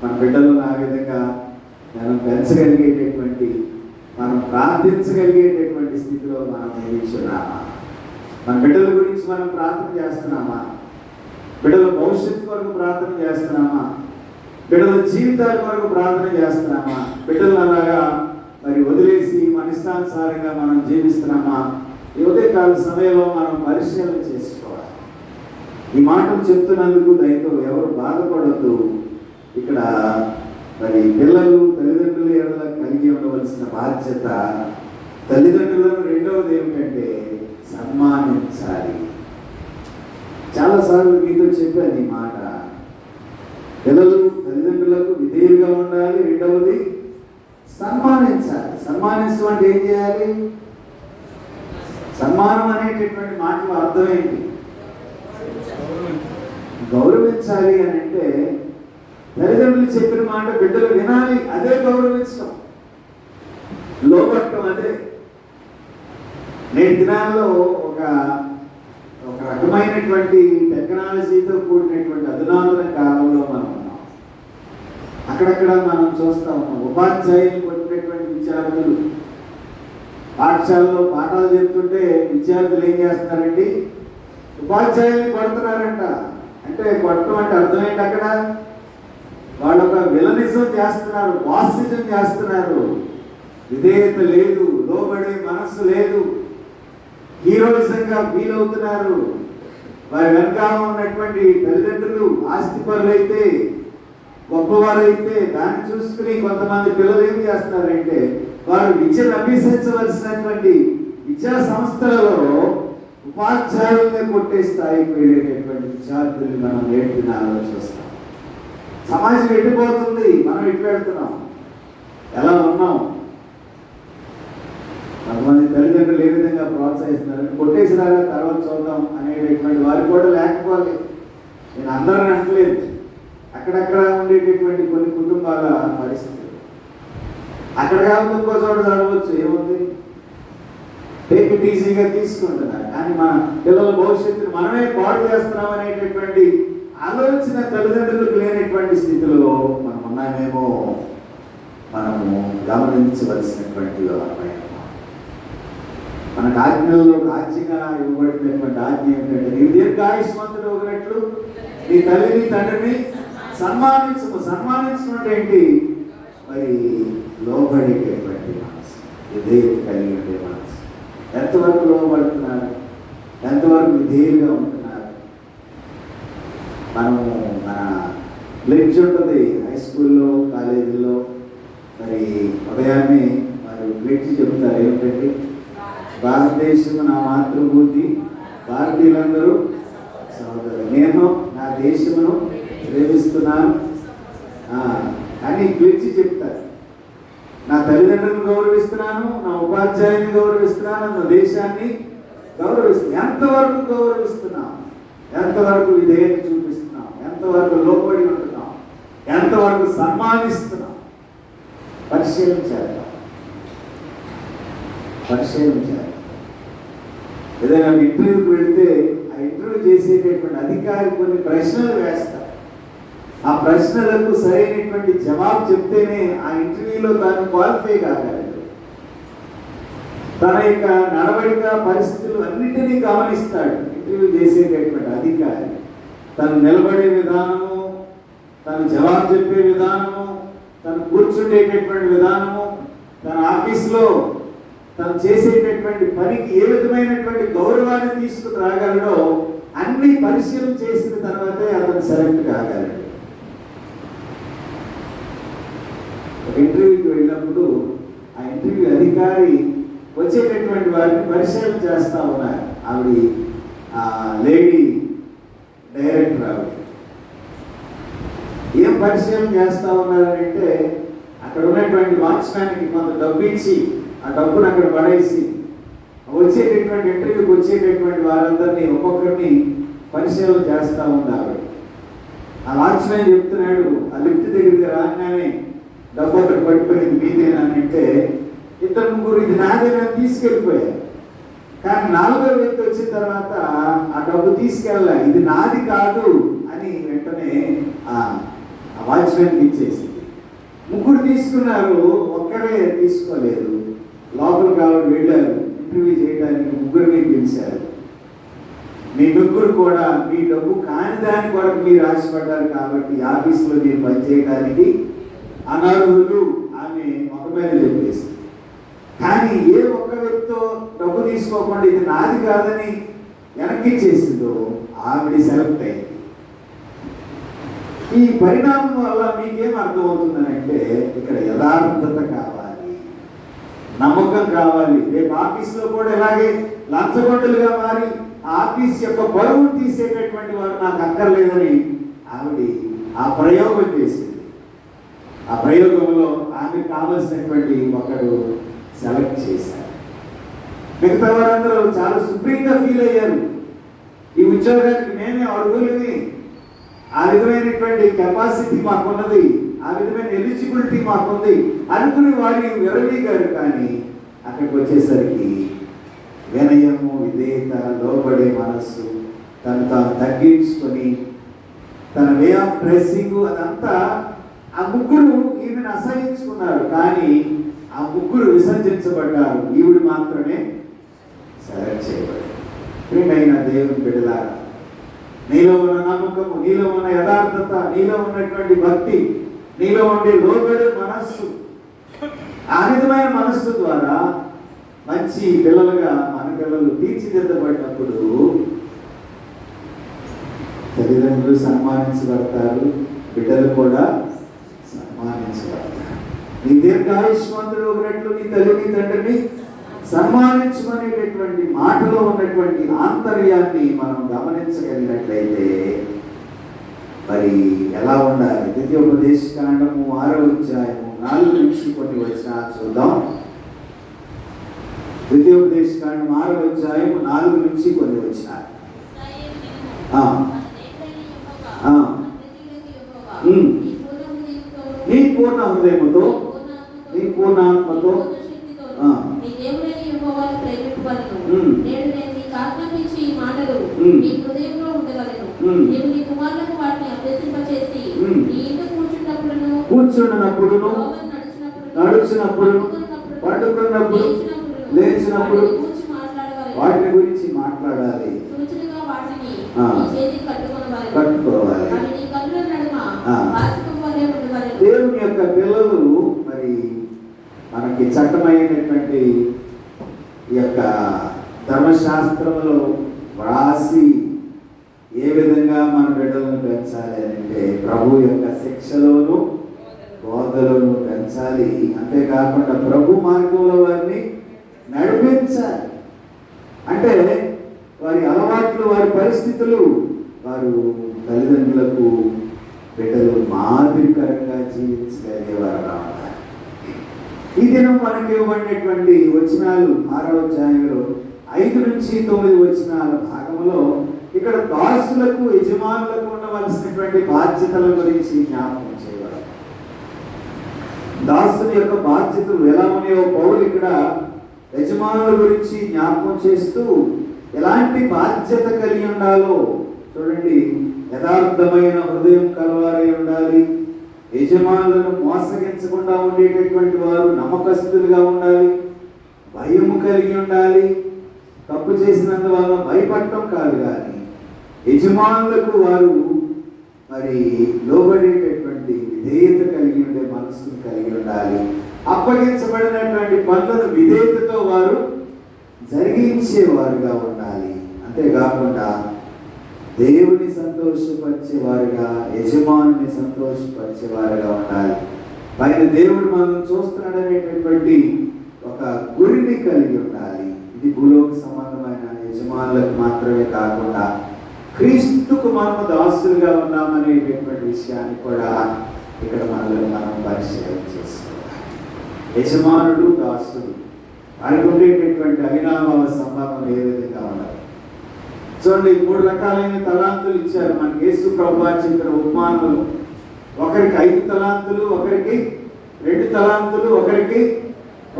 మన బిడ్డలను ఆ విధంగా మనం పెంచగలిగేటటువంటి, మనం ప్రార్థించగలిగేటటువంటి స్థితిలో మనం నిలిచున్నామా? మన బిడ్డల గురించి మనం ప్రార్థన చేస్తున్నామా? బిడ్డల భవిష్యత్తు కొరకు ప్రార్థన చేస్తున్నామా? బిడ్డల జీవితాల కొరకు ప్రార్థన చేస్తున్నామా? బిడ్డలను అలాగా మరి వదిలేసి మన ఇష్టానుసారంగా మనం జీవిస్తున్నామా? ఈ ఉదయకాల సమయంలో మనం పరిశీలన చేసుకోవాలి. ఈ మాటలు చెప్తున్నందుకు దయతో ఎవరు బాధపడద్దు. ఇక్కడ మరి పిల్లలు తల్లిదండ్రుల ఎడల కలిగి ఉండవలసిన బాధ్యత, తల్లిదండ్రులను రెండవది ఏమిటంటే సన్మానించాలి. చాలాసార్లు మీతో చెప్పాను ఈ మాట. పిల్లలు తల్లిదండ్రులకు విధేయులుగా ఉండాలి, రెండవది సన్మానించాలి. సన్మానించడం అంటే ఏం చేయాలి? సన్మానం అనేటటువంటి మాటలు అర్థం ఏంటి? గౌరవించాలి అని అంటే తల్లిదండ్రులు చెప్పిన మాట బిడ్డలు వినాలి, అదే గౌరవించడం, లోపట్టడం. అదే నేటి దినాల్లో ఒక రకమైనటువంటి టెక్నాలజీతో కూడినటువంటి అధునాతన కాలంలో మనం ఉన్నాం. అక్కడక్కడ మనం చూస్తా ఉన్నాం, ఉపాధ్యాయులు కొట్టినటువంటి విద్యార్థులు పాఠశాలలో పాఠాలు చెప్తుంటే విద్యార్థులు ఏం చేస్తున్నారండి? ఉపాధ్యాయుల్ని కొడుతున్నారంట. అంటే కొట్టడం అంటే అర్థమైంది, అక్కడ వాళ్ళు ఒక విలనిజం చేస్తున్నారు, వాసిజం చేస్తున్నారు. విధేయత లేదు, లోబడే మనస్సు లేదు, హీరోయిజంగా ఫీల్ అవుతున్నారు. వారి వెనకాల ఉన్నటువంటి తల్లిదండ్రులు ఆస్తిపరులైతే, గొప్పవారైతే దాన్ని చూసుకుని కొంతమంది పిల్లలు ఏం చేస్తున్నారంటే వారు విద్యను అభ్యసించవలసినటువంటి విద్యా సంస్థలలో ఉపాధ్యాయుల్ని కొట్టే స్థాయికి వెళ్ళేటటువంటి విద్యార్థుల్ని మనం నేర్పిన ఆలోచిస్తాం. సమాజం ఎట్టిపోతుంది, మనం ఎటు వెళ్తున్నాం, ఎలా ఉన్నాం? కొంతమంది తల్లిదండ్రులు ఏ విధంగా ప్రోత్సహిస్తున్నారు, కొట్టేసినారా తర్వాత చూద్దాం అనేటటువంటి వారు కూడా లేకపోతే, నేను అందరిని అంటలేదు, అక్కడక్కడ ఉండేటటువంటి కొన్ని కుటుంబాల పరిస్థితులు అక్కడ కాకుండా ఇంకో చోట చదవచ్చు, ఏముంది, టేక్ ఇట్ ఈజీగా తీసుకుంటున్నారు. కానీ మన పిల్లల భవిష్యత్తును మనమే పాడు చేస్తున్నాం అనేటటువంటి ఆలోచన తల్లిదండ్రులకు లేనటువంటి స్థితిలో మనం ఉన్నామేమో మనము గమనించవలసినటువంటి వారమేమో. మనకు ఆజ్ఞల్లో ఆజ్ఞగా ఇవ్వబడినటువంటి ఆజ్ఞ ఏమిటంటే, నీ దీర్ఘాయుష్మంతుడు ఒకనట్లు నీ తల్లిని తండ్రిని సన్మానించము. సన్మానించడం అంటే ఏంటి? మరి లోబడేటటువంటి మనసు, విధేయత కలిగి ఉండే మనసు. ఎంతవరకు లోబడుతున్నారు, ఎంతవరకు విధేయులుగా ఉంటున్నారు? మనము మన లెక్చ్ ఉంటుంది హై స్కూల్లో, కాలేజీల్లో, మరి ఉదయాన్నే మరి లెక్చ్ చెప్తారు ఏమిటంటే, భారతదేశం నా మాతృభూతి, భారతీయులందరూ సహోదరు, నేను నా దేశమును ప్రేమిస్తున్నాను అని పిలిచి చెప్తారు. నా తల్లిదండ్రులను గౌరవిస్తున్నాను, నా ఉపాధ్యాయుని గౌరవిస్తున్నాను, నా దేశాన్ని గౌరవిస్తున్నాను. ఎంతవరకు గౌరవిస్తున్నాం, ఎంతవరకు విధేయత చూపిస్తున్నాం, ఎంతవరకు లోబడి ఉంటున్నాం, ఎంతవరకు సన్మానిస్తున్నాం? పరిశీలించాలి. ఏదైనా ఇంటర్వ్యూకి వెళితే ఆ ఇంటర్వ్యూ చేసేటటువంటి అధికారి కొన్ని ప్రశ్నలు వేస్తారు. ఆ ప్రశ్నలకు సరైనటువంటి జవాబు చెప్తేనే ఆ ఇంటర్వ్యూలో తాను క్వాలిఫై కాగలడు. తన యొక్క నడవడిక పరిస్థితులు అన్నింటినీ గమనిస్తాడు ఇంటర్వ్యూ చేసేటటువంటి అధికారి. తను నిలబడే విధానము, తను జవాబు చెప్పే విధానము, తను కూర్చుండేటటువంటి విధానము, తన ఆఫీస్లో తను చేసేటటువంటి పనికి ఏ విధమైనటువంటి గౌరవాన్ని తీసుకుని రాగలడో అన్ని పరిశీలన చేసిన తర్వాతే అతను సెలెక్ట్ కాగలడు. ఒక ఇంటర్వ్యూకి వెళ్ళినప్పుడు ఆ ఇంటర్వ్యూ అధికారి వచ్చేటటువంటి వారిని పరిశీలన చేస్తూ ఉన్నారు. ఆవిడ లేడీ డైరెక్టర్. ఆవిడ ఏం పరిశీలన చేస్తూ ఉన్నారంటే, అక్కడ ఉన్నటువంటి వాచ్మ్యాన్కి కొంత డబ్బు ఇచ్చి ఆ డబ్బును అక్కడ పడేసి వచ్చేటటువంటి ఇంటర్వ్యూకి వచ్చేటటువంటి వారందరినీ ఒక్కొక్కరిని పరిశీలన చేస్తూ ఉంది ఆవిడ. ఆ వాచ్మ్యాన్ చెప్తున్నాడు, ఆ లిఫ్ట్ దగ్గరికి రాగానే డబ్బు ఒకటి పడిపోయింది, మీదేనంటే ఇద్దరు ముగ్గురు ఇది నాదేనా తీసుకెళ్ళిపోయారు. కానీ నాలుగో వ్యక్తి వచ్చిన తర్వాత ఆ డబ్బు తీసుకెళ్ళాలి, ఇది నాది కాదు అని వెంటనే ఆ వాచ్మ్యాన్కి ఇచ్చేసింది. ముగ్గురు తీసుకున్నారు, ఒక్కరే తీసుకోలేదు. లోపలికి ఆవిడ వెళ్ళారు ఇంటర్వ్యూ చేయడానికి, ముగ్గురిని పిలిచారు. మీ ముగ్గురు కూడా మీ డబ్బు కాని దాని కొరకు మీరు ఆశపడ్డారు కాబట్టి ఆఫీసులో మీరు పనిచేయడానికి అనర్హులు అని ఒక మీద చెప్పేసి, కానీ ఏ ఒక్క వ్యక్తితో డబ్బు తీసుకోకుండా ఇది నాది కాదని వెనక్కి ఇచ్చేసిందో ఆవిడ సెలెక్ట్ అయింది. ఈ పరిణామం వల్ల మీకేం అర్థమవుతుందనంటే, ఇక్కడ యథార్థత కావాలి, నమ్మకం కావాలి. రేపు ఆఫీస్లో కూడా ఇలాగే లంచగొండలుగా మారి ఆఫీస్ యొక్క బరువు తీసేటటువంటి వారు నాకు అక్కర్లేదని ఆవిడ ఆ ప్రయోగం చేసింది. ఆ ప్రయోగంలో ఆమెకు కావలసినటువంటి ఒకడు సెలెక్ట్ చేశారు. మిగతా వారందరూ చాలా సుప్రీంగా ఫీల్ అయ్యారు. ఈ ఉద్యోగానికి మేమే అర్హులవి, ఆ విధమైనటువంటి కెపాసిటీ మాకున్నది, ఆ విధమైన ఎలిజిబిలిటీ మాకుంది అనుకుని వారి విరవీగారు. కానీ అక్కడికి వచ్చేసరికి వినయము, విధేయత, లోబడే మనస్సు, తను తాను తగ్గించుకొని తన వే ఆఫ్ డ్రెస్సింగ్ అదంతా ఆ ముగ్గురు ఈమెను అసహించుకున్నారు. కానీ ఆ ముగ్గురు విసర్జించబడ్డారు, ఈవిడ మాత్రమే సెలెక్ట్ చేయబడ్డారు. ప్రియమైన దేవుని బిడ్డలారా, నీలో ఉన్న నమ్మకము, నీలో ఉన్న యథార్థత, నీలో ఉన్నటువంటి భక్తి, నీలో ఉండే లోబడే మనస్సు, ఆ విధమైన మనస్సు ద్వారా మంచి పిల్లలుగా మన పిల్లలు తీర్చిదిద్దబడినప్పుడు తల్లిదండ్రులు సన్మానించబడతారు, బిడ్డలు కూడా సన్మానించబడతారు. నీ దీర్ఘాయుష్మంతుడు ఒకట్లు నీ తల్లిని తండ్రిని సన్మానించమనేటటువంటి మాటలో ఉన్నటువంటి ఆంతర్యాన్ని మనం గమనించగలిగినట్లయితే మరి ఎలా ఉండాలి? ద్వితీయోపదేశకాండము 6వ అధ్యాయము 4 నుంచి కొన్ని వచనాలు చూద్దాం. ద్వితీయోపదేశకాండం 6వ అధ్యాయము 4 నుంచి కొన్ని వచనాలు. నీ పూర్ణ హృదయముతో నీ పూర్ణాత్మతో కూర్చున్నప్పుడు నడుచినప్పుడు పడుకున్నప్పుడు లేచినప్పుడు వాటిని గురించి మాట్లాడాలి, కట్టుకోవాలి. దేవుని యొక్క పిల్లలు మరి మనకి చట్టమైనటువంటి ఈ యొక్క ధర్మశాస్త్రంలో వ్రాసి ఏ విధంగా మన బిడ్డలను పెంచాలి అంటే ప్రభు యొక్క శిక్షలోను బోధలోను పెంచాలి. అంతేకాకుండా ప్రభు మార్గంలో వారిని నడిపించాలి. అంటే వారి అలవాట్లు, వారి పరిస్థితులు, వారు తల్లిదండ్రులకు బిడ్డలు మాదిరికరంగా జీవించగలిగేవారు రావాలి. ఈ దినం మనకి ఇవ్వబడినటువంటి వచనాలు 6వ అధ్యాయంలో 5 నుంచి 9 వచనాల భాగంలో ఇక్కడ దాసులకు యజమానులకు ఉండవలసినటువంటి బాధ్యతల గురించి జ్ఞాపకం చేయబడాలి. దాసుని యొక్క బాధ్యతలు ఎలా ఉన్నాయో పౌలు ఇక్కడ యజమానుల గురించి జ్ఞాపకం చేస్తూ ఎలాంటి బాధ్యత కలిగి ఉండాలో చూడండి. యథార్థమైన హృదయం కలవారై ఉండాలి, యజమానులను మోసగించకుండా ఉండేటటువంటి వారు నమ్మకస్తులుగా ఉండాలి, భయము కలిగి ఉండాలి. తప్పు చేసినందువల్ల భయపడటం కాదు, కానీ యజమానులకు వారు మరి లోబడేటటువంటి విధేయత కలిగి ఉండే మనసును కలిగి ఉండాలి. అప్పగించబడినటువంటి పనులను విధేయతతో వారు జరిగించేవారుగా ఉండాలి. అంతేకాకుండా దేవుని సంతోషపరిచేవారుగా, యజమానుని సంతోషపరిచేవారుగా ఉండాలి. పైన దేవుడు మనం చూస్తున్నాడనేటటువంటి ఒక గురిని కలిగి ఉండాలి. ఇది భూలోక సంబంధమైన యజమానులకు మాత్రమే కాకుండా క్రీస్తుకు మనము దాసులుగా ఉన్నామనేటటువంటి విషయాన్ని కూడా ఇక్కడ మనం పరిశీలన చేసుకోవాలి. యజమానుడు, దాసుడు వారికి ఉండేటటువంటి అవినాభావ సంబంధం ఏ విధంగా ఉండాలి? చూడండి, 3 రకాలైన తలాంతులు ఇచ్చారు మనకి యేసు ప్రభువు చెప్పిన ఉపమానములు. ఒకరికి 5 తలాంతులు, ఒకరికి 2 తలాంతులు, ఒకరికి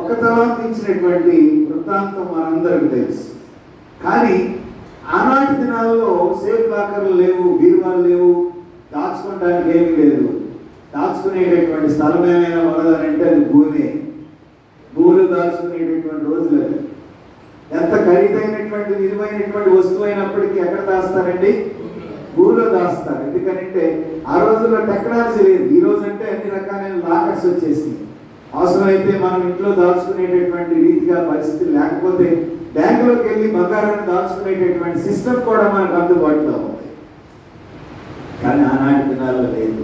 1 తలాంతు ఇచ్చినటువంటి వృత్తాంతం మనందరికీ తెలుసు. కానీ ఆనాటి దినాల్లో సేఫ్ లాకర్లు లేవు, బీరువాలు లేవు, దాచుకోవడానికి ఏమీ లేదు. దాచుకునేటటువంటి స్థలం ఏమైనా ఉన్నదనంటే అది భూమే. భూములు దాచుకునేటటువంటి రోజులు అది. ఎంత ఖరీదైనటువంటి విలువైనటువంటి వస్తువు అయినప్పటికీ ఎక్కడ దాస్తారండి? భూమిలో దాస్తారు. ఎందుకంటే ఆ రోజుల్లో టెక్నాలజీ లేదు. ఈ రోజు అంటే అన్ని రకాలైన లాకర్స్ వచ్చేసింది. అవసరమైతే మనం ఇంట్లో దాచుకునేటటువంటి రీతిగా పరిస్థితులు లేకపోతే బ్యాంకులోకి వెళ్ళి బంగారాన్ని దాచుకునేటటువంటి సిస్టమ్ కూడా మనకు అందుబాటులో ఉంది. కానీ ఆనాటి దినాల్లో లేదు.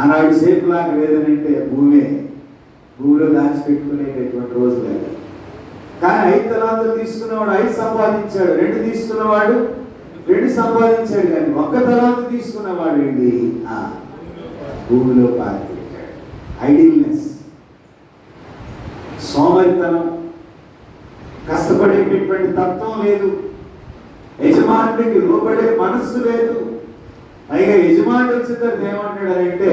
ఆనాడు సేఫ్ లాగా లేదనంటే భూమిలో దాచిపెట్టుకునేటటువంటి రోజు లేదు. కానీ 5 తలాంతులు తీసుకున్నవాడు 5 సంపాదించాడు, 2 తీసుకున్నవాడు 2 సంపాదించాడు. కానీ 1 తలాంతు తీసుకున్నవాడు ఏంటి? భూమిలో పారిపోయాడు. ఐడిల్నెస్, సోమరితనం, కష్టపడేటటువంటి తత్వం లేదు, యజమానుడికి లోబడే మనస్సు లేదు. పైగా యజమానుడు వచ్చిన తర్వాత ఏమంటాడంటే,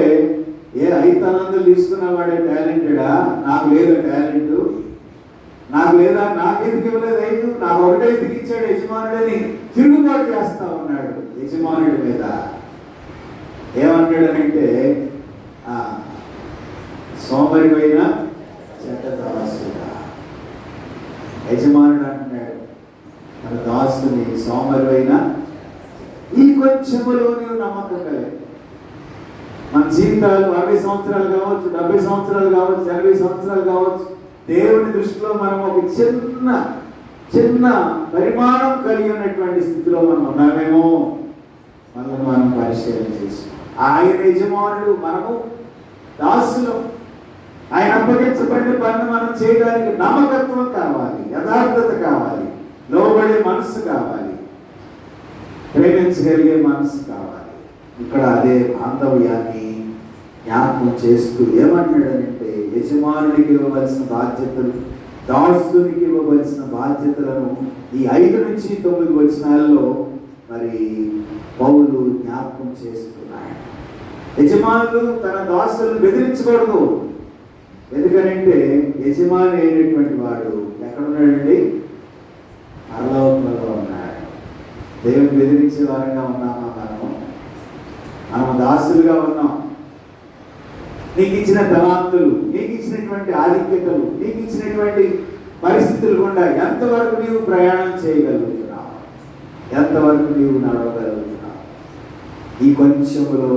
5 తలాంతులు తీసుకున్నవాడే టాలెంటెడా? నాకు లేదు టాలెంట్, నాకు లేదా, నాకెందుకు ఇవ్వలేదు 5, నాకు 1 ఎందుకు ఇచ్చాడు యజమానుడని తిరుగుబాటు చేస్తా ఉన్నాడు యజమానుడి మీద. ఏమంటాడనంటే, సోమరిపోయిన చెడ్డ దాసుడా. యజమానుడు అంటున్నాడు మన దాసుని, సోమరిపోయిన ఈ కొంచెములో నీవు నమ్మకం కలిగి. మన జీవితాలు 60 సంవత్సరాలు కావచ్చు, 70 సంవత్సరాలు కావచ్చు, 80 సంవత్సరాలు కావచ్చు. దేవుని దృష్టిలో మనం ఒక చిన్న పరిమాణం కలిగి ఉన్నటువంటి స్థితిలో మనం ఉన్నామేమో మనల్ని మనం పరిశీలన చేసుకో. ఆయన యజమానుడు, మనము దాసులం. ఆయన అప్పగించబడిన పని మనం చేయడానికి నమ్మకత్వం కావాలి, యథార్థత కావాలి, లోబడే మనసు కావాలి, ప్రేమించగలిగే మనసు కావాలి. ఇక్కడ అదే బాంధవ్యాన్ని జ్ఞాపకం చేస్తూ ఏమంటాడనంటే, యజమానుడికి ఇవ్వవలసిన బాధ్యతలు, దాసునికి ఇవ్వవలసిన బాధ్యతలను ఈ 5 నుంచి 9 వచనాల్లో మరి పౌలు జ్ఞాపకం చేస్తున్నాడు. యజమానులు తన దాసులను బెదిరించకూడదు. ఎందుకనంటే యజమాని అయినటువంటి వాడు ఎక్కడున్నాడండి? పరలోకంలో ఉన్నాడు. దేవుని బెదిరించే వారంగా ఉన్నామా? మనం దాసులుగా ఉన్నాం. నీకు ఇచ్చిన తలాంతులు, నీకు ఇచ్చినటువంటి ఆధిక్యతలు, నీకు ఇచ్చినటువంటి పరిస్థితులు గుండా ఎంతవరకు నీవు ప్రయాణం చేయగలుగుతున్నావు, ఎంతవరకు నీవు నడవగలుగుతున్నావు, ఈ కొంచెంలో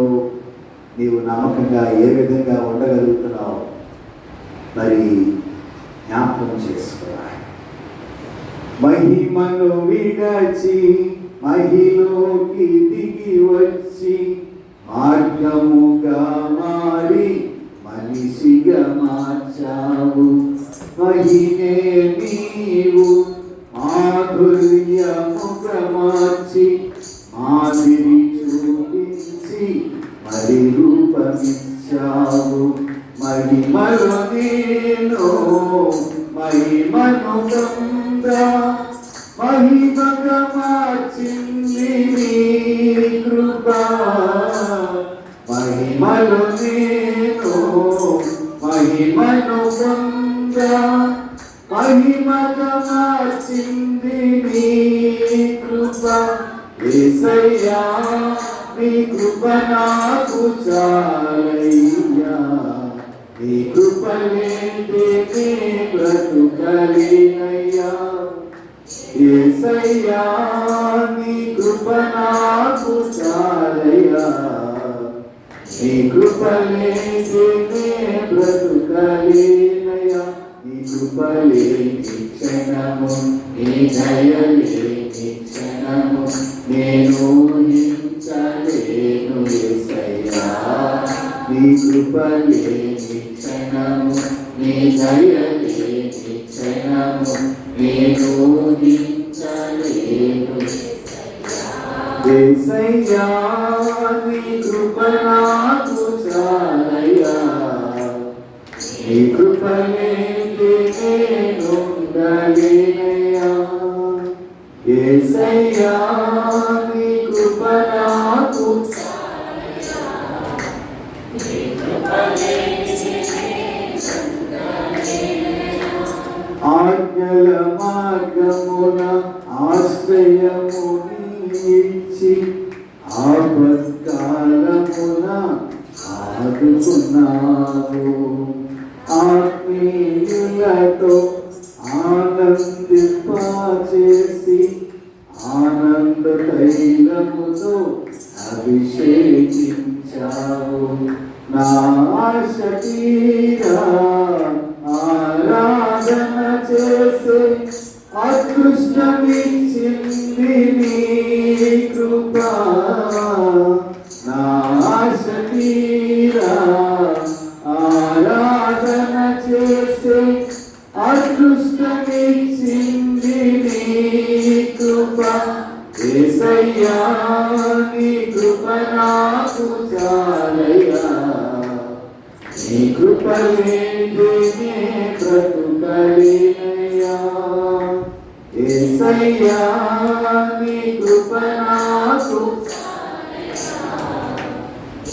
నీవు నమ్మకంగా ఏ విధంగా ఉండగలుగుతున్నావు మరి జ్ఞాపకం చేసుకోవాలి. మహిమను విడచి మహిలోకి దిగి వచ్చి మార్గముగా మారి మనిషిగా మార్చావు. మహిమే నీవు మాధుర్యముగా మార్చి మాదిరి చూపించి మరి రూపమిచ్చావు. మహిమలో నేను మహిమను పొందా మహిమగా మార్చింది నీ కృప. మహిమలో నేను మహిమను పొందా మహిమగా మార్చింది నీ కృప. యేసయ్యా నీ కృప నాకు చాలయ్యా, నీ కృప లేదే నే బ్రతుకలేనయ్యా. యేసయ్యా నీ కృప నాకు చాలయ్యా, నీ కృప లేదే నే బ్రతుకలేనయ్యా. నీ కృప లేని క్షణము, నీ దయ లేని క్షణము నేను ఊహించలేను. యేసయ్యా నీ కృప లేని క్షణము, నీ దయ లేని క్షణము నేను ఊహించలేను. యేసయ్యా నీ కృప నాకు చాలయ్యా, నీ కృప లేనిదే నేను ఉండలేనయ్యా. యేసయ్యా నీ కృప నాకు చాలయ్యా, నీ కృప లేనిదే నేను ఉండలేనయ్యా. ఆజ్ఞల మార్గమున ఆశ్రయము నీచి ఆపత్కాలమున ఆదుకున్నావు. ఆత్మీయులతో ఆనందింపచేసి ఆనంద తైలముతో అభిషేకించావు. నా ఆశ తీరా ఆరాధన చేసే అదృష్టమిచ్చింది నీ కృప. నా ఆశ తీరా ఆరాధన చేసే అదృష్టమిచ్చింది నీ కృప. యేసయ్యా నీ కృప నాకు చాలయ్యా, నీ కృప లేనిదే నే బ్రతుకలేనయ్యా. యేసయ్యా నీ కృప నాకు చాలయ్యా,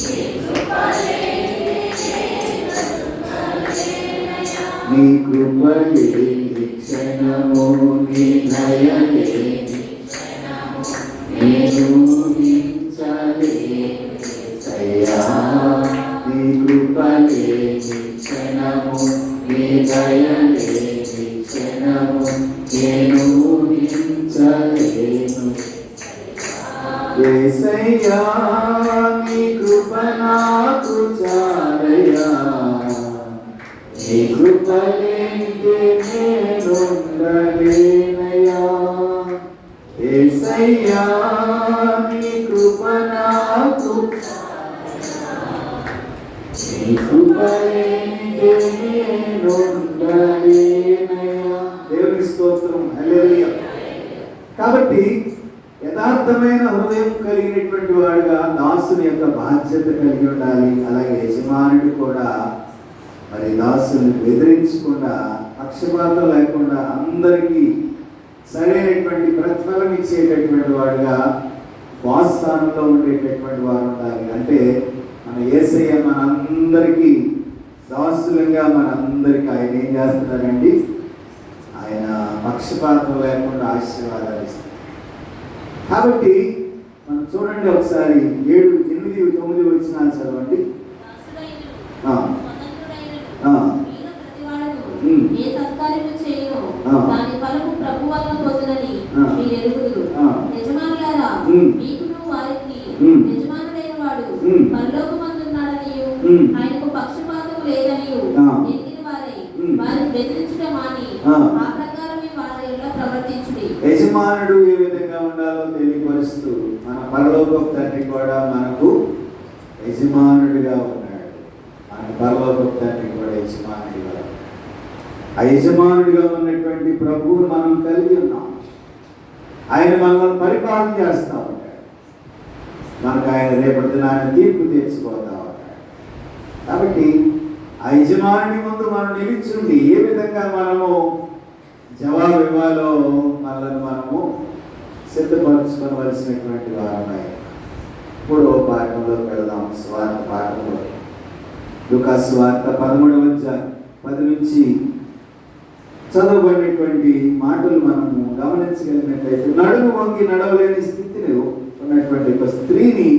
నీ కృప లేనిదే నే బ్రతుకలేనయ్యా. నీ కృప లేని క్షణము, నీ దయ లేని క్షణము నేను ఊహించలేను. యేసయ్యా నీ కృప లేని క్షణము, నీ దయ లేని క్షణము నేను ఊహించలేను. యేసయ్యా నీ కృప నాకు చాలయ్యా, నీ కృప లేనిదే నేను ఉండలేనయ్యా. యేసయ్యా నీ కృప నాకు చాలయ్యా, నీ కృప లేనిదే నేనుండలేనయ్యా. దేవునికి స్తోత్రం. హల్లెలూయా. కాబట్టి యథార్థమైన హృదయం కలిగినటువంటి వాడుగా దాసుని యొక్క బాధ్యత కలిగి ఉండాలి. అలాగే యజమానుడు కూడా మరి దాసుని బెదిరించకుండా, పక్షపాతం లేకుండా అందరికీ సరైనటువంటి ప్రతిఫలం ఇచ్చేటటువంటి వాడుగా బాస్ స్థానంలో ఉండేటటువంటి వారు ఉండాలి. అంటే మన యేసయ్య మనందరికీ దాసులుగా మనందరికీ ఆయన ఏం చేస్తున్నారండి? ఆయన పక్షపాతం లేకుండా ఆశీర్వాదాలు ఇస్తారు. కాబట్టి మనం చూడండి ఒకసారి 7, 8, 9 వచనాలు చదవండి. ఏ సత్కార్యము చేయను దాని ఫలము ప్రభు వలన పొందునని మీరు ఎరుగుదురు. యజమానులారా, మీకును వారికి యజమానుడైన వాడు పరలోకమందున్నాడనియు ఆయనకు పక్షపాతము లేదనియు ఎరిగిన వారై వారిని బెదిరించడం మాని ఆ ప్రకారమే వారి ఎలా ప్రవర్తించుడి. యజమానుడు ఏ విధంగా ఉండాలో తెలియపరుస్తూ మన పరలోకపు తండ్రి కూడా మనకు యజమానుడిగా ఉన్నాడు. మన పరలోకపు తండ్రి కూడా యజమానుడిగా, ఆ యజమానుడిగా ఉన్నటువంటి ప్రభువును మనం కలిగి ఉన్నాం. ఆయన మనల్ని పరిపాలన చేస్తూ ఉంటాడు. మనకు ఆయన రేపటి దినాన్ని తీర్పు తీర్చిపోతా ఉంటాడు. కాబట్టి ఆ యజమానుడి ముందు మనం నిలిచుండి ఏ విధంగా మనము జవాబు ఇవ్వాలో మనల్ని మనము సిద్ధపరచుకోవలసినటువంటి వారమై ఇప్పుడు పాఠంలోకి వెళ్దాం. స్వార్థ పాఠంలో లూకా సువార్త 13:10 నుంచి చదవబడినటువంటి మాటలు మనము గమనించగలిగినట్లయితే, నడుము వంగి నడవలేని స్థితిలో ఉన్నటువంటి ఒక స్త్రీని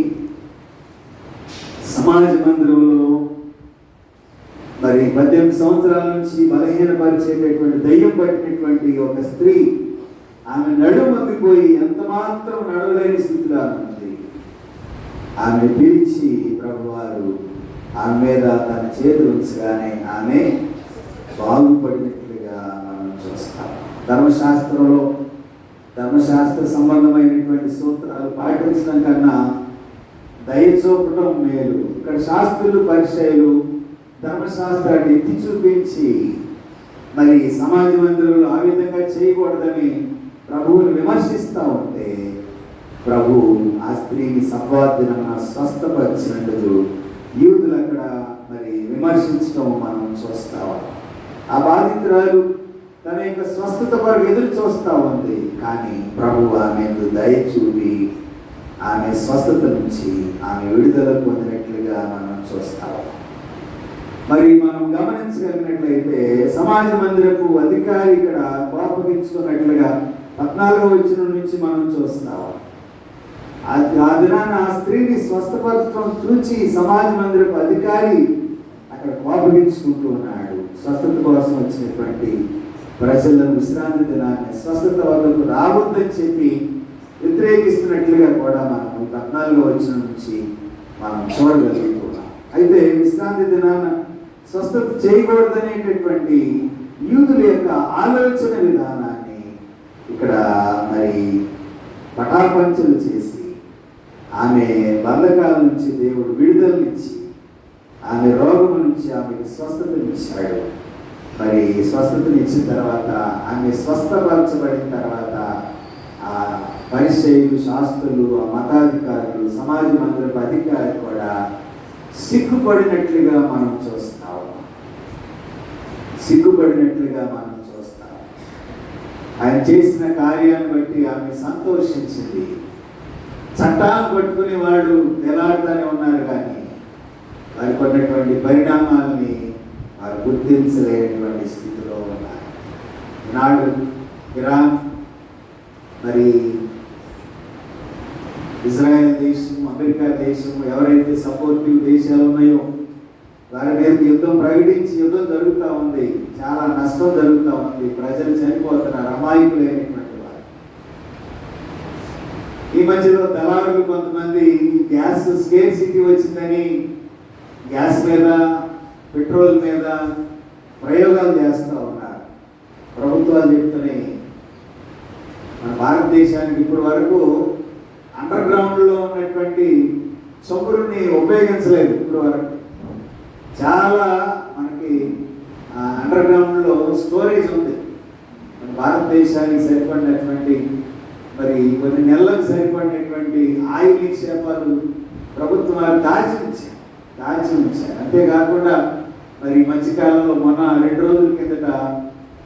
సమాజ మందిరంలో మరి 18 సంవత్సరాల నుంచి బలహీనపరిచేటటువంటి దయ్యం పట్టినటువంటి ఒక స్త్రీ, ఆమె నడుము వంగిపోయి ఎంత మాత్రం నడవలేని స్థితిలో ఉంది. ఆమె పిలిచి ప్రభువారు ఆమె మీద తన చేతులు ఉంచగానే ఆమె బాగుపడినట్లుగా మనం చూస్తాం. ధర్మశాస్త్ర సంబంధమైనటువంటి సూత్రాలు పాటించడం కన్నా దయ చూపటం మేలు. ఇక్కడ శాస్త్రులు, పరిచయులు ధర్మశాస్త్రాన్ని ఎత్తి చూపించి మరి సమాజ మందిరంలో ఆ విధంగా చేయకూడదని ప్రభువుని విమర్శిస్తూ ఉంటే, ప్రభు ఆ స్త్రీని సత్వాదినమున స్వస్థపరిచినందుకు యూదులు అక్కడ మరి విమర్శించడం మనం చూస్తాం. ఆ బాధితురాలు తన యొక్క స్వస్థత కొరకు ఎదురు చూస్తూ ఉంది. కానీ ప్రభు ఆమె దయ చూపి ఆమె స్వస్థత నుంచి ఆమె విడుదల పొందినట్లుగా మనం చూస్తాం. మరి మనం గమనించగలిగినట్లయితే సమాజ మందిరపు అధికారి ఇక్కడ కోపగించుకున్నట్లుగా 14వ వచనం నుంచి మనం చూస్తాం. ఆ దినాన ఆ స్త్రీని స్వస్థపరచడం చూచి సమాజ మందిరపు అధికారి అక్కడ కోపగించుకుంటూ ఉన్నాడు. స్వస్థత కోసం వచ్చినటువంటి ప్రజలను విశ్రాంతి దినాన్ని స్వస్థత వద్దకు రావద్దని చెప్పి వ్యతిరేకిస్తున్నట్లుగా కూడా మనం 14వ వచనం నుంచి మనం చూడగలుగుతున్నాం. అయితే విశ్రాంతి దినాన స్వస్థత చేయకూడదనేటటువంటి యూదుల యొక్క ఆలోచన విధానాన్ని ఇక్కడ మరి పటాపంచలు చేసి ఆమె బంధకాల నుంచి దేవుడు విడుదలనిచ్చి ఆమె రోగం నుంచి ఆమెకు స్వస్థతనిచ్చాడు. మరి స్వస్థతనిచ్చిన తర్వాత ఆమె స్వస్థపరచబడిన తర్వాత ఆ పరిచయులు, శాస్త్రులు, ఆ మతాధికారులు, సమాజ మందిరపు అధికారులు కూడా సిగ్గుపడినట్లుగా మనం చూస్తాం. ఆయన చేసిన కార్యాన్ని బట్టి ఆమె సంతోషించింది. చట్టాన్ని పట్టుకునే వాళ్ళు ఎలాడుతూనే ఉన్నారు, కానీ వారికి ఉన్నటువంటి పరిణామాలని వారు గుర్తించలేనటువంటి స్థితిలో ఉన్నారు. ఈనాడు ఇరాన్, మరి ఇజ్రాయెల్ దేశం, అమెరికా దేశం, ఎవరైతే సపోర్టివ్ దేశాలు ఉన్నాయో వారి మీద యుద్ధం ప్రకటించి యుద్ధం జరుగుతూ ఉంది. చాలా నష్టం జరుగుతూ ఉంది. ప్రజలు చనిపోతున్నారు, అమాయకులైనటువంటి వారు. ఈ మధ్యలో దళారులు కొంతమంది గ్యాస్ స్కేర్సిటీ వచ్చిందని గ్యాస్ మీద, పెట్రోల్ మీద ప్రయోగాలు చేస్తూ ఉన్నారు. ప్రభుత్వాలు చెప్తున్నాయి. మన భారతదేశానికి ఇప్పటి వరకు అండర్ గ్రౌండ్లో ఉన్నటువంటి చమురుని ఉపయోగించలేదు. ఇప్పటి వరకు చాలా మనకి మనకి అండర్ గ్రౌండ్లో స్టోరేజ్ ఉంది. మన భారతదేశానికి సరిపడినటువంటి మరి కొన్ని నెలలకు సరిపడినటువంటి ఆయిల్ నిక్షేపాలు ప్రభుత్వం వారు దాచి ఉంచారు. అంతేకాకుండా మరి ఈ మధ్యకాలంలో మొన్న 2 రోజుల కిందట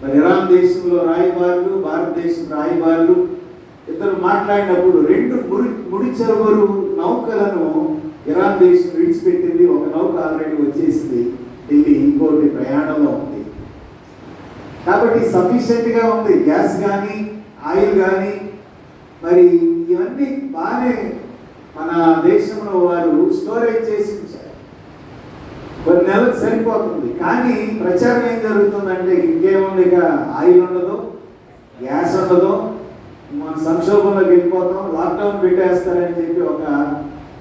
మరి ఇరాన్ దేశంలో రాయబారులు, భారతదేశం రాయబారులు ఇద్దరు మాట్లాడినప్పుడు 2 ముడి చరువులు నౌకలను ఇరాన్ దేశం విడిచిపెట్టింది. ఒక నౌక ఆల్రెడీ వచ్చేసింది ఢిల్లీ, ఇంకోటి ప్రయాణంలో ఉంది. కాబట్టి సఫిషియెంట్గా ఉంది గ్యాస్ కానీ ఆయిల్ కానీ. మరి ఇవన్నీ బాగానే మన దేశంలో వారు స్టోరేజ్ చేసి ఉంచారు. కొన్ని నెలలకు సరిపోతుంది. కానీ ప్రచారం ఏం జరుగుతుందంటే ఇంకేముంది, ఇక ఆయిల్ ఉండదు, గ్యాస్ ఉండదు, మన సంక్షోభంలోకి వెళ్ళిపోతాం, లాక్డౌన్ పెట్టేస్తారని చెప్పి ఒక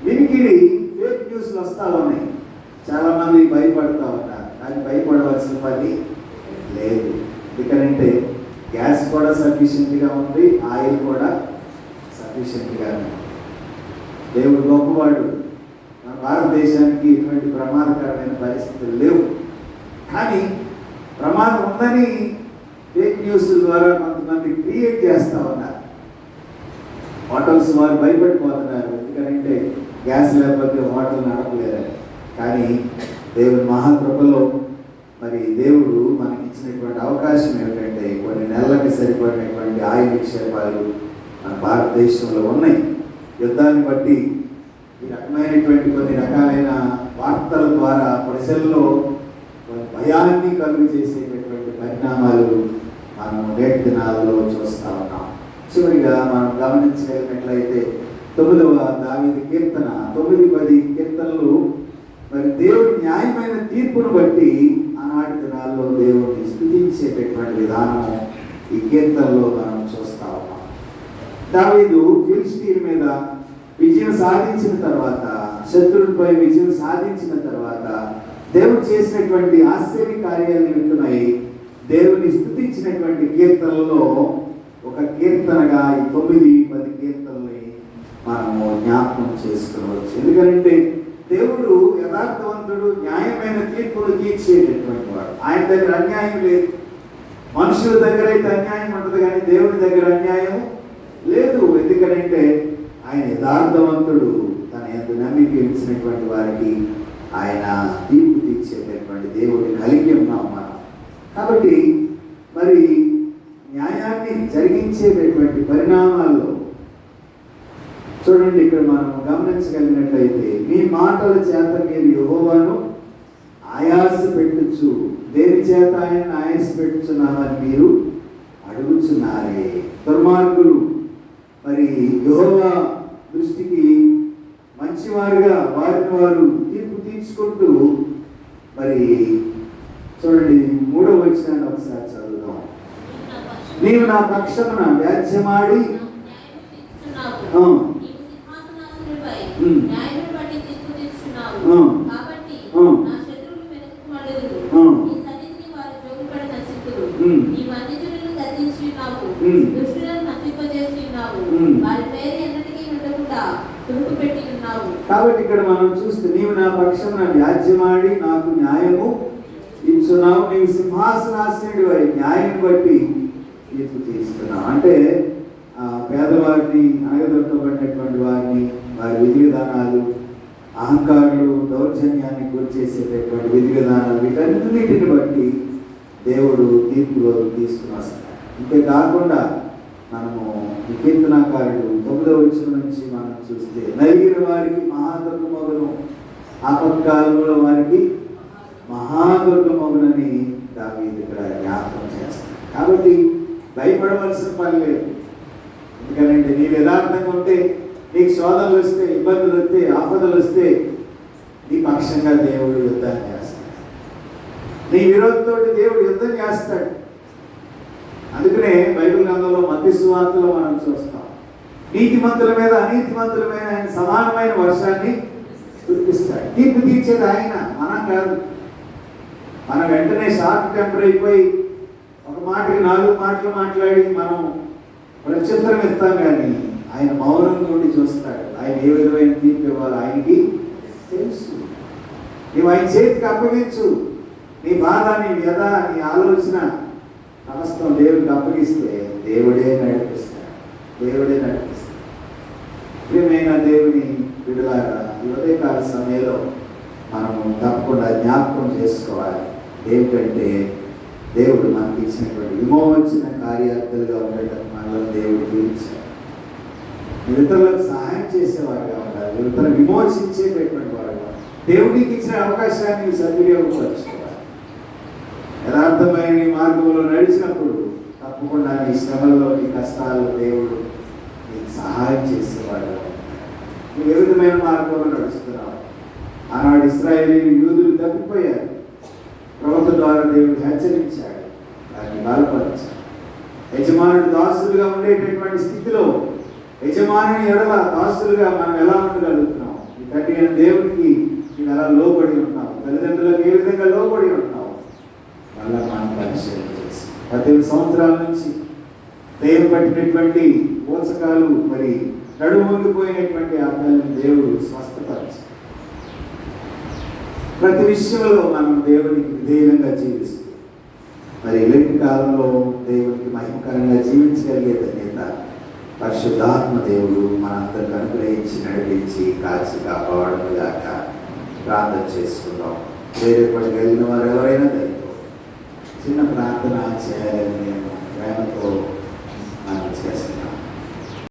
వినికిడి ఫేక్ న్యూస్లు వస్తూ ఉన్నాయి. చాలామంది భయపడుతూ ఉన్నారు. కానీ భయపడవలసిన పని లేదు. ఎందుకంటే గ్యాస్ కూడా సఫిషియెంట్గా ఉంది, ఆయిల్ కూడా సఫిషియెంట్గా ఉంది. దేవుడు గొప్పవాడు. మన భారతదేశానికి ఇటువంటి ప్రమాదకరమైన పరిస్థితులు లేవు. కానీ ప్రమాదం ఉందని ఫేక్ న్యూస్ ద్వారా కొంతమంది క్రియేట్ చేస్తూ ఉన్నారు. హోటల్స్ వారు భయపడిపోతున్నారు. ఎందుకంటే గ్యాస్ లేకపోతే హోటల్ నడపలేరని. కానీ దేవుడి మహాకృపలో మరి దేవుడు మనకి ఇచ్చినటువంటి అవకాశం ఏమిటంటే కొన్ని నెలలకి సరిపడినటువంటి ఆయిల్ నిక్షేపాలు మన భారతదేశంలో ఉన్నాయి. యుద్ధాన్ని బట్టి ఈ రకమైనటువంటి కొన్ని రకాలైన వార్తల ద్వారా ప్రజల్లో భయాన్ని కలుగు చేసేటటువంటి పరిణామాలు మనం నేటి దినాల్లో చూస్తూ ఉన్నాం. చివరిగా మనం గమనించగలిగినట్లయితే 9వ దావీదు కీర్తన 9-10 కీర్తనలు మరి దేవుడి న్యాయమైన తీర్పును బట్టి ఆనాటి దినాల్లో దేవుడిని స్తుతించేటటువంటి విధానము ఈ కీర్తనలో మనం చూస్తూ ఉన్నాం. దావీదు ఫిలిష్తీయుల మీద విజయం సాధించిన తర్వాత, శత్రువులపై విజయం సాధించిన తర్వాత దేవుడు చేసినటువంటి ఆశ్చర్య కార్యాల నిమిత్తమై దేవుని స్తుతించినటువంటి కీర్తనలో ఒక కీర్తనగా ఈ 9-10 కీర్తనల్ని మనము జ్ఞాపకం చేసుకోవచ్చు. ఎందుకంటే దేవుడు యథార్థవంతుడు, న్యాయమైన తీర్పులు తీర్చేటటువంటి వాడు. ఆయన దగ్గర అన్యాయం లేదు. మనుషుల దగ్గర అయితే అన్యాయం ఉంటుంది, కానీ దేవుడి దగ్గర అన్యాయం లేదు. ఎందుకంటే ఆయన యథార్థవంతుడు. తన యందు నమ్మిక ఉంచినటువంటి వారికి ఆయన తీర్పు తీర్చేటటువంటి దేవుడిని కలిగి ఉన్నాం మనం. కాబట్టి మరి న్యాయాన్ని జరిగించేటటువంటి పరిణామాల్లో చూడండి, ఇక్కడ మనం గమనించగలిగినట్లయితే మీ మాటల చేత మీరు యెహోవాను ఆయాస పెట్టుచు, దేని చేత ఆయన ఆయాస పెట్టుచున్నామని మీరు అడుగుచున్నారే. దుర్మార్గులు మరి యెహోవా దృష్టికి మంచివారుగా వారిని వారు తీర్పు తీర్చుకుంటూ మరి చూడండి 3వ వచనాన్ని ఒకసారి చదువుదాం. నీవు నా పక్షమున వ్యాజ్యమాడి కాబట్టి ఇక్కడ మనం చూస్తే నీవు నా పక్షమున వ్యాజ్యమాడి నాకు న్యాయము ఇచ్చున్నావు, నీవు సింహాసనాసీనుడివై న్యాయం బట్టి తీర్పు తీస్తున్నావు. అంటే పేదవారిని, అణగదొక్కబడినటువంటి వారిని, వారి విధి విధానాలు, అహంకారులు, దౌర్జన్యాన్ని గురి చేసేటటువంటి విధి విధానాలు, వీటన్నిటిని బట్టి దేవుడు తీర్పులో తీసుకుని వస్తాడు. అంతేకాకుండా మనము ఈ కీర్తనాకారుడు 9వ వచనం నుంచి మనం చూస్తే నలిగిన వారికి మహాదుర్గమగును, ఆపత్కాలంలో వారికి మహాదుర్గమగునని దావీదు ఇక్కడ జ్ఞాపకం చేస్తాడు. కాబట్టి భయపడవలసిన పని లేదు. ఎందుకంటే నీవు యథార్థంగా ఉంటే, నీకు శోధనలు వస్తే, ఇబ్బందులు వస్తే, ఆపదలు వస్తే నీ పక్షంగా దేవుడు యుద్ధాన్ని చేస్తాడు. నీ విరోధంతో దేవుడు యుద్ధం చేస్తాడు. అందుకనే బైబిల్ గ్రంథంలో మత్తయి సువార్తలో మనం చూస్తాం, నీతిమంతుల మీద అనీతిమంతుల మీద ఆయన సమానమైన వర్షాన్ని కురిపిస్తాడు. తీర్పు తీర్చేది ఆయన, మనం కాదు. మనం వెంటనే షార్ట్ టెంపర్ అయిపోయి ఒక మాటకి 4 మాటలు మాట్లాడి మనం ప్రత్యుత్తరం ఇస్తాం, కానీ ఆయన మౌనంగా ఉండి చూస్తాడు. ఆయన ఏ విధమైన తీర్పు ఇవ్వాలో ఆయనకి తెలుసు. నువ్వు ఆయన చేతికి అప్పగించు, నీ బాధ, నీ వ్యధ, నీ ఆలోచన సమస్తం దేవుడికి అప్పగిస్తే దేవుడే నడిపిస్తాడు. దేవుడే నడిపిస్తాడు. ప్రియమైన దేవుని బిడ్డలారా, ఈ ఉదయకాల సమయంలో మనము తప్పకుండా జ్ఞాపకం చేసుకోవాలి. ఏమిటంటే దేవుడు మనకి ఇచ్చినటువంటి విమోచన కార్యార్థులుగా ఉండటం మనలో దేవుడు తీర్చాడు. ఇతరులకు సహాయం చేసేవారుగా ఉండాలి. ఇతరులు విమోచించేటటువంటి వారుగా దేవుడికి ఇచ్చిన అవకాశాన్ని సద్వినియోగపరచుకోవాలి. యథార్థమైన నీ మార్గంలో నడిచినప్పుడు తప్పకుండా నీ శ్రమల్లో, నీ కష్టాల్లో దేవుడు నీకు సహాయం చేసేవాడుగా ఉంటాడు. నువ్వు ఏ విధమైన మార్గంలో నడుస్తున్నావు? ఆనాడు ఇశ్రాయేలీయులు యూదులు తప్పిపోయారు. ప్రవక్త ద్వారా దేవుడు హెచ్చరించాడు, దాన్ని బలపరిచాడు. యజమానుడు దాసులుగా ఉండేటటువంటి స్థితిలో యజమానుని ఎడల దాసులుగా మనం ఎలా ఉండగలుగుతున్నాం? ఈ తండ్రి అయిన దేవుడికి నేను ఎలా లోబడి ఉన్నావు? తల్లిదండ్రులకు ఏ విధంగా లోబడి ఉన్నావు? మళ్ళా మనం పరిశీలన చేసి 18 సంవత్సరాల నుంచి దయ్యం పట్టినటువంటి పోషకాలు, మరి నడుమొంగిపోయినటువంటి ఆ పిల్లలను దేవుడు స్వస్థపరిచాడు. ప్రతి విషయంలో మనం దేవునికి విధేయంగా జీవిస్తూ మరి ఇలాంటి కాలంలో దేవుడికి మహిమకరంగా జీవించగలిగే ధన్యత పరిశుద్ధాత్మ దేవుడు మనందరికి అనుగ్రహించి నడిపించి కాచి కాపాడుగాక. ప్రార్థన చేసుకుందాం. వేరే పడికి వెళ్ళిన వారు ఎవరైనా దయతో చిన్న ప్రార్థన చేయాలని నేను ప్రేమతో